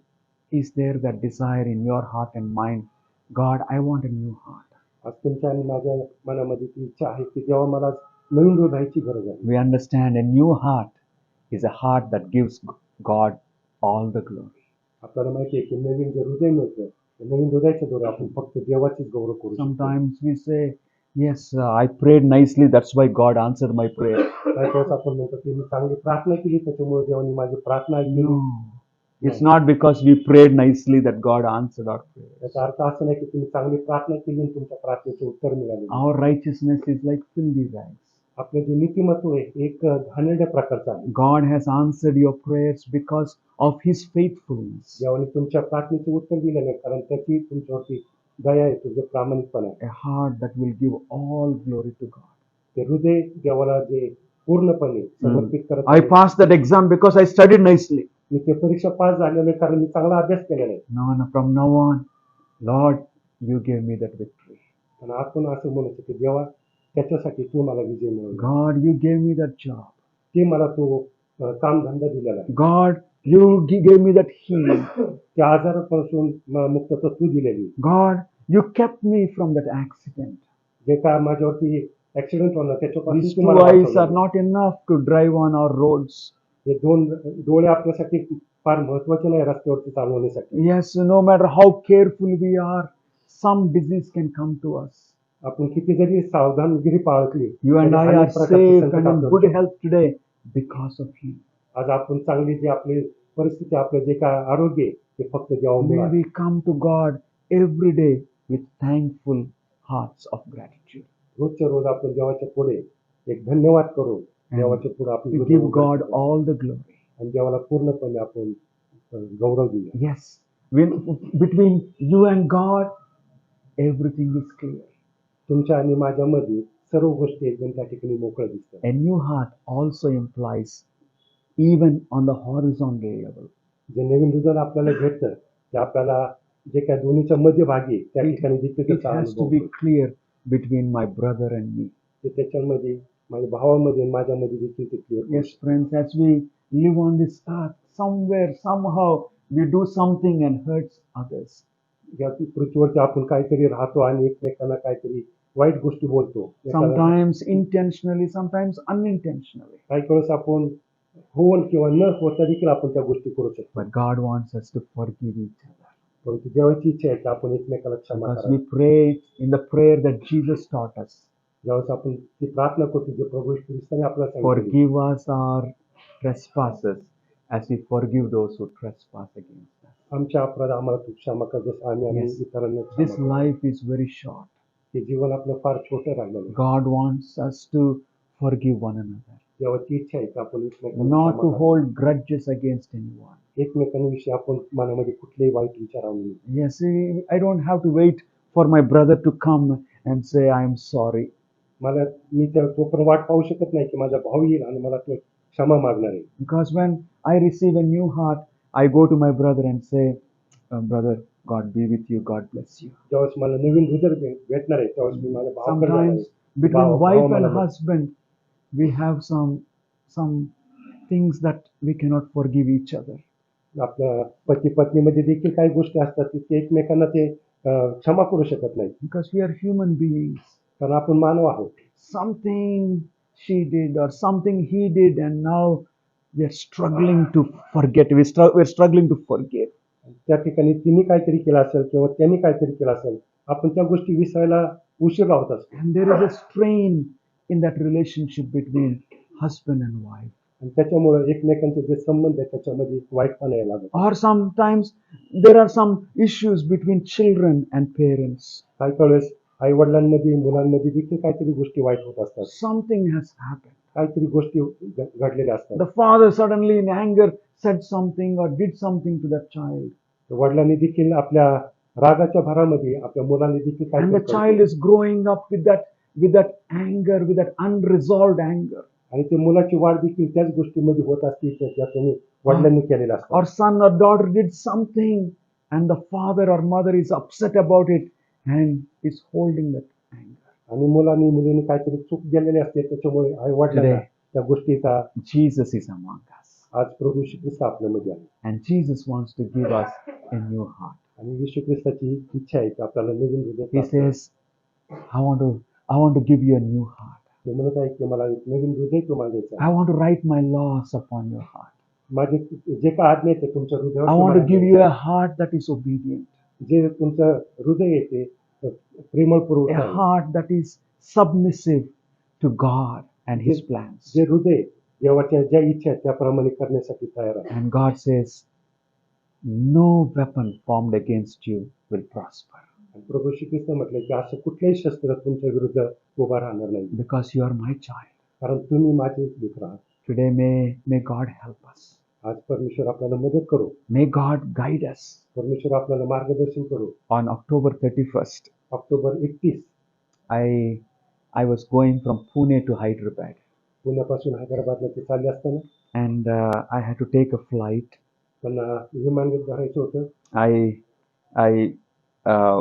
Is there that desire in your heart and mind? God, I want a new heart. आज तुमच्या आणि माझ्या मनामध्ये ती इच्छा आहे की जेव्हा मला नवीन हृदयाची गरज आहे. We understand a new heart is a heart that gives God all the glory. आपल्याला माहिती आहे की नवीन जे हृदय मिळतं त्या नवीन हृदयाच्या द्वारे आपण फक्त देवाचीच गौरव करू शकतो. Sometimes we say, yes, I prayed nicely, that's why God answered my prayer. काही वेळेस आपण म्हणतो की मी चांगली प्रार्थना केली त्याच्यामुळे देवाने माझी प्रार्थना ऐकली. No, it's not because we prayed nicely that God answered our prayer. याचा अर्थ असं नाही की तुम्ही चांगली प्रार्थना केली आणि तुमच्या प्रार्थनेचं उत्तर मिळाले. Our righteousness is like filthy rags. आपलं जे नीतिमत्व आहे एक घाणेरड्या प्रकारचं आहे. God has answered your prayers because of His faithfulness. देवाने तुमच्या प्रार्थनेचं उत्तर दिलं नाही कारण त्याची तुमच्यावरती दया आहे, तुझं प्रामाणिकपणा आहे. A heart that will give all glory to God. ते हृदय देवाला जे पूर्णपणे समर्पित करत I आहे. passed that exam because I studied nicely. मी ते परीक्षा पास झालेलं आहे कारण मी चांगला अभ्यास केलेला आहे. No, from now on, Lord, you gave me that victory. पण आपण असं म्हणतो की देवा त्याच्यासाठी तू मला विजय मिळवला. God, you gave me that job. ते मला तो कामधंदा दिलेला आहे. God, you gave me that healing. त्या आजारापासून मुक्तता तू दिलेली. God, you kept me from that accident. जे काय माझ्यावरती ऍक्सिडेंट होणार त्याच्यापासून These तू two मला eyes are वाचवलं. not enough to drive on our roads. हे दोन डोळे आपल्यासाठी फार महत्वाचे नाही रस्त्यावरती चालवण्यासाठी. Yes, no matter how careful we are, some disease can come to us. आपण किती जरी सावधानगिरी बाळगली You and तरी I अनेक are प्रकारचे saved संकट and in आपल्यावर good येतात. health today because of Him. आज आपण चांगली जे आपली परिस्थिती आपलं जे काय आरोग्य आहे ते फक्त देवामुळे May आहे. we come to God every day with thankful hearts of gratitude. रोजच्या रोज आपण देवाच्या पुढे एक धन्यवाद करू. देवाच्या पुढे आपण We give God all the glory. आणि देवाला पूर्णपणे आपण गौरव देऊया. Yes, when between you and God, everything is clear. तुमच्या आणि माझ्यामध्ये सर्व गोष्टी एकदम त्या ठिकाणी मोकळ्या दिसतात. A new heart also implies even on the horizontal level. जे नवीन हृदय आपल्याला भेटतं ते आपल्याला जे काय दोन्हीच्या मध्यभागी आहे, त्या ठिकाणी देखील It त्याचा has to अनुभव be होतो. clear between my brother and me. ते त्याच्यामध्ये माझ्या भावामध्ये आणि माझ्यामध्ये देखील ते clear. Yes, friends, as we live on this earth, somewhere, somehow, we do something and hurts others. या पृथ्वीवरती आपण काहीतरी राहतो आणि एकमेकांना काहीतरी वाईट गोष्टी बोलतो. Sometimes intentionally, sometimes unintentionally. काही वेळेस आपण होऊन किंवा न होता देखील आपण त्या गोष्टी करू शकतो. But God wants us to forgive each other. परंतु देवाची इच्छा आहे की आपण एकमेकाला क्षमा Because करावी. we pray in the prayer that Jesus taught us. ज्यावेळेस आपण ती प्रार्थना करतो जे प्रभू येशू ख्रिस्ताने आपल्याला सांगितले. Forgive us our trespasses as we forgive those who trespass against us. आमच्या अपराध आम्हाला तू क्षमा कर जसं आम्ही Yes. इतरांना This क्षमा करतो. life is very short. हे जीवन आपलं फार छोटं राहिलेलं आहे. God wants us to forgive one another, देवाची इच्छा आहे की आपण एकमेकांना not क्षमा to करावी. hold grudges against anyone. एकमेकांविषयी आपण मनामध्ये कुठलेही वाईट विचार आणू नये. Yes, I don't have to wait for my brother to come and say, I am sorry. मी तो पण वाट पाहू शकत नाही की माझा भाऊ येईल आणि मला तो क्षमा मागणार आहे. Because when I receive a new heart, I go to my brother and say, brother, God be with you, God bless you. ज्यावेळेस मला नवीन हृदय भेटणार आहे त्यावेळेस मी माझ्या भावाकडे जाणार Sometimes आहे. between भाव- wife भाव and मला भेट- husband, we have some things that we cannot forgive each other. आपल्या पती पत्नीमध्ये देखील काही गोष्टी असतात की ते एकमेकांना ते क्षमा करू शकत नाही Because we are human beings. कारण आपण मानव आहोत. Something she did or something he did, and now we are struggling to forget. We're struggling to forgive. त्या ठिकाणी तिने काहीतरी केलं असेल किंवा त्यांनी काहीतरी केलं असेल आपण त्या गोष्टी विसरायला उशीर लावत असतो. And there is a strain in that relationship between husband and wife. आणि त्याच्यामुळे एकमेकांचे जे संबंध आहे त्याच्यामध्ये वाईटपणा यायला लागतो. Or sometimes there are some issues between children and parents. काही वेळेस आई वडिलांमध्ये मुलांमध्ये देखील काहीतरी गोष्टी वाईट होत असतात. Something has happened. काहीतरी गोष्टी घडलेल्या असतात. The father suddenly in anger said something or did something to that child. वडिलांनी देखील आपल्या रागाच्या भरामध्ये आपल्या मुलांनी देखील And the काहीतरी child is growing up with that anger, with that unresolved anger. आणि ते मुलाची वाढ देखील त्याच गोष्टीमध्ये होत असते ज्या त्यांनी वडिलांनी केलेल्या असतात. Or son or daughter did something and the father or mother is upset about it and is holding that anger. आणि मुलांनी मुलींनी काहीतरी चूक केलेली असते त्याच्यामुळे आई वडिलांना Today. त्या गोष्टीचा Jesus is among us. आज प्रभू श्री ख्रिस्त आपल्यामध्ये आहे And Jesus wants to give us a new heart. आणि येशू ख्रिस्ताची इच्छा आहे की आपल्याला नवीन हृदय He प्राप्त करावे. says, I want to give you a new heart. तो म्हणत आहे की मला एक नवीन हृदय तुम्हाला द्यायचं I आहे. want to write my laws upon your heart. माझे जे काय आज्ञा आहे ते तुमच्या हृदयावर I want to तुम्हाला give you द्यायचं a heart that is obedient, आहे. जे तुमचं हृदय आहे ते प्रेमळपूर्वक a आहे. heart that is submissive to God and His plans. जे हृदय देवाच्या ज्या इच्छा आहेत त्याप्रमाणे करण्यासाठी तयार आहे. And God says, no weapon formed against you will prosper आणि प्रभू श्री ख्रिस्त म्हटलं की असं कुठलंही शस्त्र तुमच्या विरुद्ध उभा राहणार नाही because you are my child. कारण तुम्ही माझे लेकर आहात. Today may God help us. आज परमेश्वर आपल्याला मदत करू. May God guide us. परमेश्वर आपल्याला मार्गदर्शन करू. On October 31st, October 31 I was going from Pune to Hyderabad, पुण्यापासून हैदराबादला ते चालले असताना and I had to take a flight. त्यांना विमान भरायचं होतं. I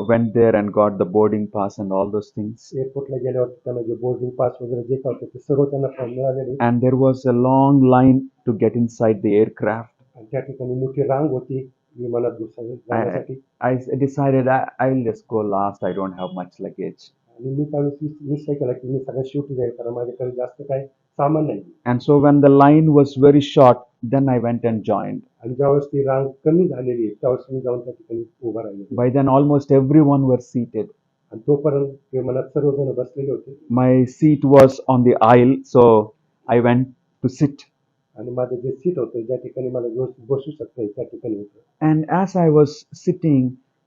went there and got the boarding pass and all those things. एअरपोर्टला गेल्यावर त्यांना जे बोर्डिंग पास वगैरे जे काय होतं ते सर्व त्यांना मिळालेले And there was a long line to get inside the aircraft. आणि त्या ठिकाणी मोठी रांग होती विमानात जाण्यासाठी. I decided I'll just go last. I don't have much luggage. आणि मी त्यावेळेस निश्चय केला की मी सगळ्यात शेवटी जाईल कारण माझ्याकडे जास्त काही सामान नाही. And so when the line was very short, then I went and joined. आणि ज्यावेळेस ती रांग कमी झालेली आहे त्यावेळेस मी जाऊन त्या ठिकाणी उभा राहिले. By then almost everyone were seated. आणि तोपर्यंत विमानात सर्वजण बसलेले होते My seat was on the aisle, so I went to sit. आणि माझं जे सीट होतं ज्या ठिकाणी मला व्यवस्थित बसू शकता येईल त्या ठिकाणी होतं. And as I was sitting,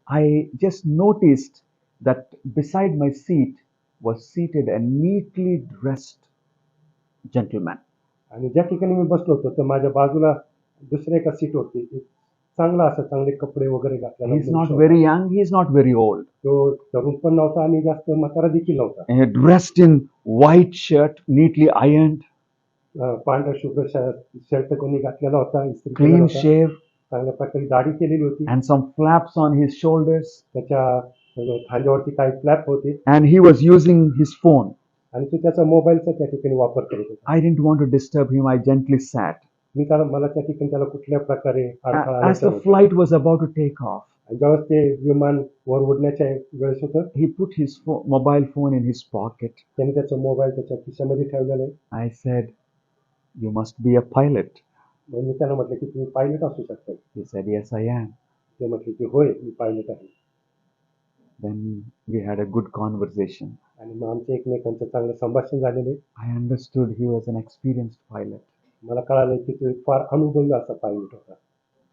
I just noticed that beside my seat was seated a neatly dressed gentleman. आणि ज्या ठिकाणी मी बसलो होतो तर माझ्या बाजूला दुसऱ्या एका सीटवरती एक चांगला असं चांगले कपडे वगैरे घातलेला He's not मनुष्य होता. very young, he's not very old. तो तरुण पण नव्हता आणि जास्त म्हातारा देखील नव्हता. Dressed in white shirt, neatly ironed, पांढरा शुभ्र शर्ट त्यांनी घातलेला होता, इस्त्री केलेला clean होता. shave, चांगल्या प्रकारे दाढी केलेली होती. and some flaps on his shoulders. त्याच्या खांद्यावरती काही फ्लॅप होते And he was using his phone. आणि तो त्याचा मोबाईलचा त्या ठिकाणी वापर करत होता. I didn't want to disturb him. I gently sat. मला त्या ठिकाणी त्याला कुठल्या प्रकारे अडथळा As आणायचा the नव्हता. flight was about to take off, आणि ज्यावेळेस ते विमान वर उडण्याच्या वेळेस होतं he put his mobile phone in his pocket. त्यांनी त्याचा मोबाईल त्याच्या खिशामध्ये ठेवलेला आहे. I said, "You must be a pilot." मग मी त्याला म्हटलं की तुम्ही पायलट असू शकता. He said, "Yes, I am." ते म्हटले की होय मी पायलट आहे. Then we had a good conversation. आणि मग आमचं एकमेकांचं चांगलं संभाषण झालेलं आहे. I understood he was an experienced pilot. मला कळालं की तो एक फार अनुभवी असा पायलट होता.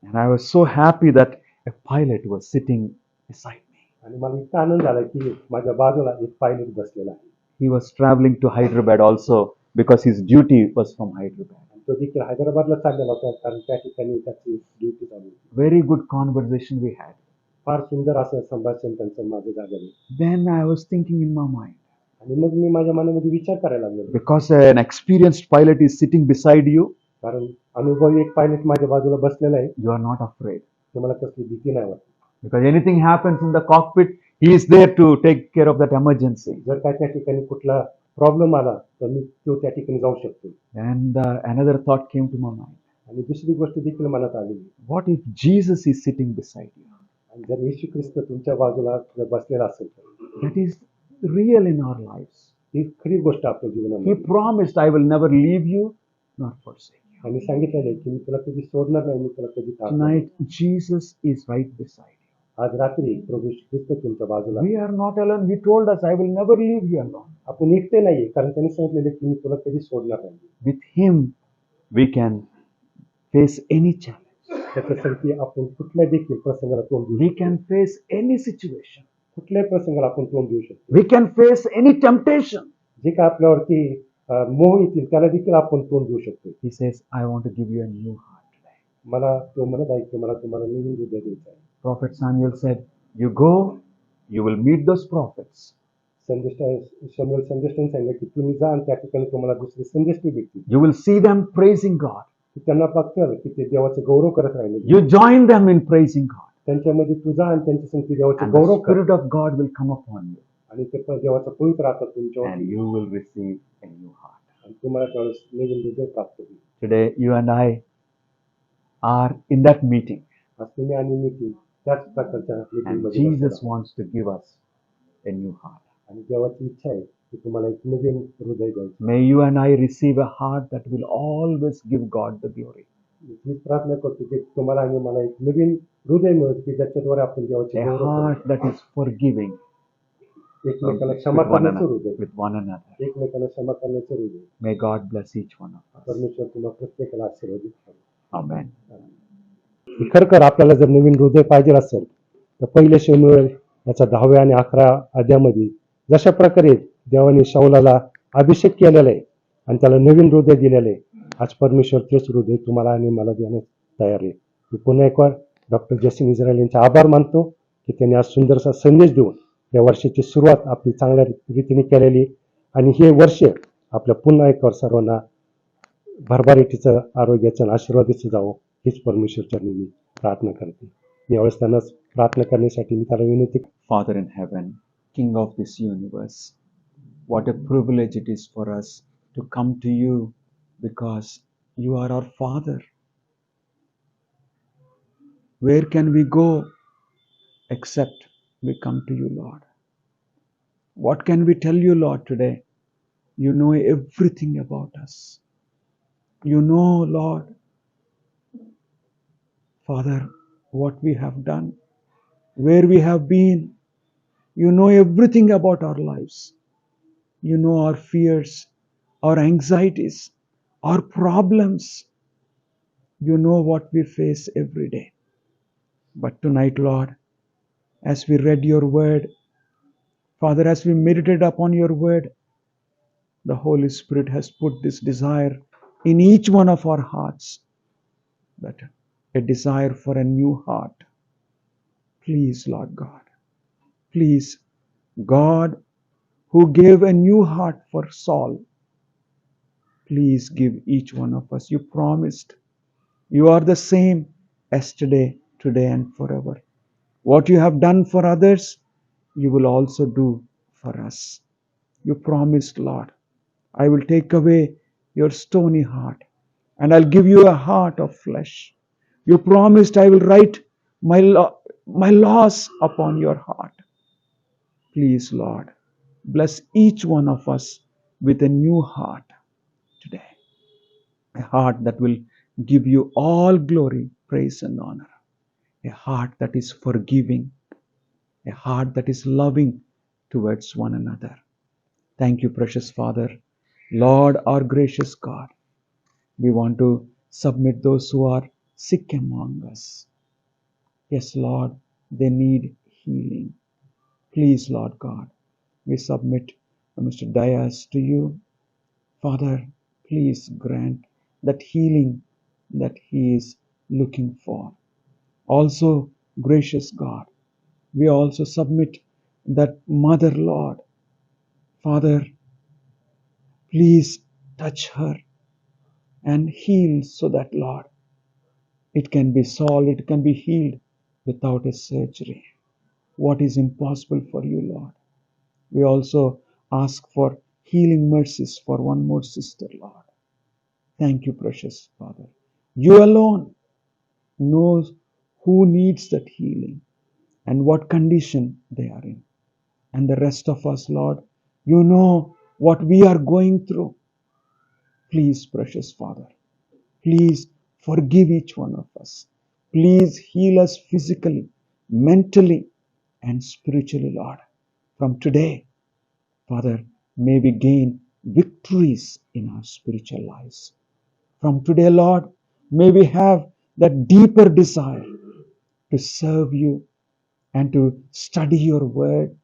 And I was so happy that a pilot was sitting beside me. आणि मला इतका आनंद झाला की माझ्या बाजूला एक पायलट बसलेला आहे. He was traveling to Hyderabad also because his duty was from Hyderabad. आणि तो देखील हैदराबादला चाललेला होता कारण त्या ठिकाणी त्याची ड्युटी चालू होती. Very good conversation we had. फार सुंदर असं संभाषण त्यांचं माझं झालेलं. Then I was thinking in my mind, आणि मग मी माझ्या मनामध्ये विचार करायला लागलो because an experienced pilot is sitting beside you, कारण अनुभवी एक पायलट माझ्या बाजूला बसलेला आहे you are not afraid. तर मला कसली भीती नाही वाटत. Because anything happens in the cockpit, he is there to take care of that emergency. जर काय त्या ठिकाणी कुठला प्रॉब्लेम आला तर मी तो त्या ठिकाणी जाऊ शकतो. And another thought came to my mind. आणि दुसरी गोष्ट देखील मनात आली What if Jesus is sitting beside you? आणि जर येशू ख्रिस्त तुमच्या बाजूला जर बसलेला असेल तर That is real in our lives. ही खरी गोष्ट आपल्या He जीवनामध्ये. promised, I will never leave you nor forsake you. आणि सांगितलेलं आहे की मी तुला कधी सोडणार नाही, मी तुला कधी टाकणार नाही. Tonight, Jesus is right beside you. आज रात्री प्रभू ख्रिस्त तुमच्या बाजूला आहे. We are not alone. He told us, I will never leave you alone. आपण एकटे नाहीये कारण त्यांनी सांगितलेलं आहे की मी तुला कधी सोडणार नाही. With Him, we can face any challenge. त्याच्यासाठी आपण कुठल्या देखील प्रसंगाला तोंड देऊ We शकतो. can face any situation. कुठल्याही प्रसंगाला आपण तोंड देऊ शकतो. We can face any temptation. जे काय आपल्यावरती मोह येतील त्याला देखील आपण तोंड देऊ शकतो. He says, I want to give you a new heart today. मला तो म्हणत आहे की मला तुम्हाला नवीन हृदय द्यायचं आहे. Prophet Samuel said, you go, you will meet those prophets. शमूएल संदेष्टाने सांगितलं की तुम्ही जा आणि त्या ठिकाणी तुम्हाला दुसरे संदेष्टी भेटतील. You will see them praising God. त्यांना बघताल की ते देवाचं गौरव करत राहिले. You join them in praising God. त्यांच्यामध्ये तू जा आणि त्यांच्या संगती देवाचं And the गौरव कर Spirit of God will come upon you. आणि ते देवाचा पवित्र आत्मा तुमच्यावर And you will receive a new heart. आणि तुम्हाला त्यावेळेस नवीन हृदय प्राप्त होईल. Today, you and I are in that meeting. आज तुम्ही आणि मी त्याच प्रकारच्या And मीटिंगमध्ये Jesus बसलेलो आहोत. wants to give us a new heart. आणि देवाची इच्छा आहे की तुम्हाला एक नवीन हृदय द्यायचं. May you and I receive a heart that will always give God the glory. हीच प्रार्थना करतो की तुम्हाला आणि मला एक नवीन हृदय मिळत की ज्याच्याद्वारे आपण देवाचे A गौरव करू. heart that is forgiving एकमेकाला क्षमा with one करण्याचं another. हृदय, With one another. एकमेकाला क्षमा करण्याचं हृदय. May God bless each one of us. परमेश्वर तुम्हाला प्रत्येकाला आशीर्वादित करो. Amen. खरखर आपल्याला जर नवीन हृदय पाहिजे असेल तर पहिले शमूएल याचा 10व्या आणि 11 अध्यायामध्ये जशा प्रकारे देवाने शाऊलाला अभिषेक केलेला आहे आणि त्याला नवीन हृदय दिलेलं आहे, आज परमेश्वर तेच हृदय तुम्हाला आणि मला देण्यास तयार आहे. मी पुन्हा एक वार डॉक्टर जयसिंग इस्रायल यांचे आभार मानतो की त्यांनी आज सुंदरसा संदेश देऊन या वर्षाची सुरुवात आपली चांगल्या रीतीने केलेली आणि हे वर्ष आपल्या पुन्हा एक वार सर्वांना भरभराटीचं आरोग्याचं आणि आशीर्वादाचं जावं हीच परमेश्वरच्या मी प्रार्थना करते. मी यावेळेस त्यांना प्रार्थना करण्यासाठी मी त्याला विनंती. Father in heaven, King of this universe, what a privilege it is for us to come to you because you are our Father. Where can we go except we come to you, Lord? What can we tell you, Lord, today? You know everything about us. You know, Lord, Father, what we have done, where we have been. You know everything about our lives. You know our fears, our anxieties, our problems. You know what we face every day. But tonight, Lord, as we read your word, Father, as we meditated upon your word, the Holy Spirit has put this desire in each one of our hearts, that a desire for a new heart. Please, Lord God, please, God, who gave a new heart for Saul, please give each one of us. You promised you are the same yesterday, today, and forever. What you have done for others, you will also do for us. You promised, Lord, I will take away your stony heart and I'll give you a heart of flesh. You promised I will write my laws upon your heart. Please, Lord, bless each one of us with a new heart today. A heart that will give you all glory, praise, and honor. A heart that is forgiving. A heart that is loving towards one another. Thank you, precious Father. Lord, our gracious God, we want to submit those who are sick among us. Yes, Lord, they need healing. Please, Lord God, we submit Mr. Dias to you. Father, please grant that healing that he is looking for. Also, gracious God, we also submit that mother, Lord. Father, please touch her and heal so that, Lord, it can be solved, it can be healed without a surgery. What is impossible for you, Lord? We also ask for healing mercies for one more sister, Lord. Thank you, precious Father. You alone knows who needs that healing and what condition they are in. And the rest of us, Lord, you know what we are going through. Please, precious Father, please forgive each one of us. Please heal us physically, mentally, and spiritually, Lord. From today, Father, may we gain victories in our spiritual lives. From today, Lord, may we have that deeper desire to serve you and to study your word,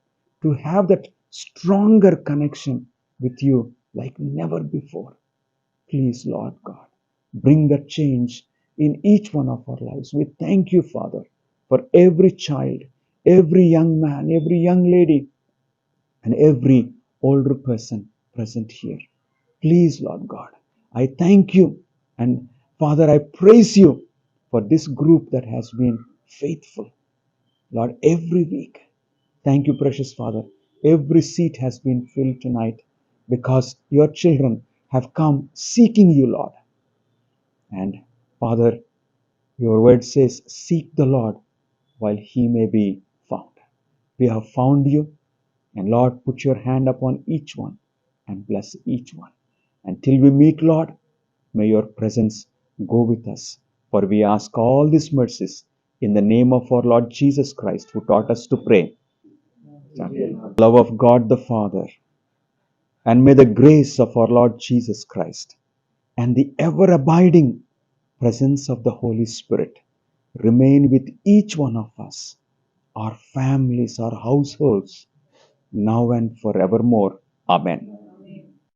to have that stronger connection with you like never before. Please, Lord God, bring that change in each one of our lives. We thank you, Father, for every child, every young man, every young lady, and every older person present here. Please, Lord God, I thank you. And Father, I praise you for this group that has been faithful. Lord, every week. Thank you, precious Father. Every seat has been filled tonight because your children have come seeking you, Lord. And Father, Your word says, seek the Lord while he may be found. We have found you, and Lord, put your hand upon each one and bless each one. Until we meet, Lord, may your presence go with us. For we ask all these mercies in the name of our Lord Jesus Christ, who taught us to pray. Love of God the Father, and may the grace of our Lord Jesus Christ and the ever abiding presence of the Holy Spirit remain with each one of us, our families, our households, now and forevermore. Amen.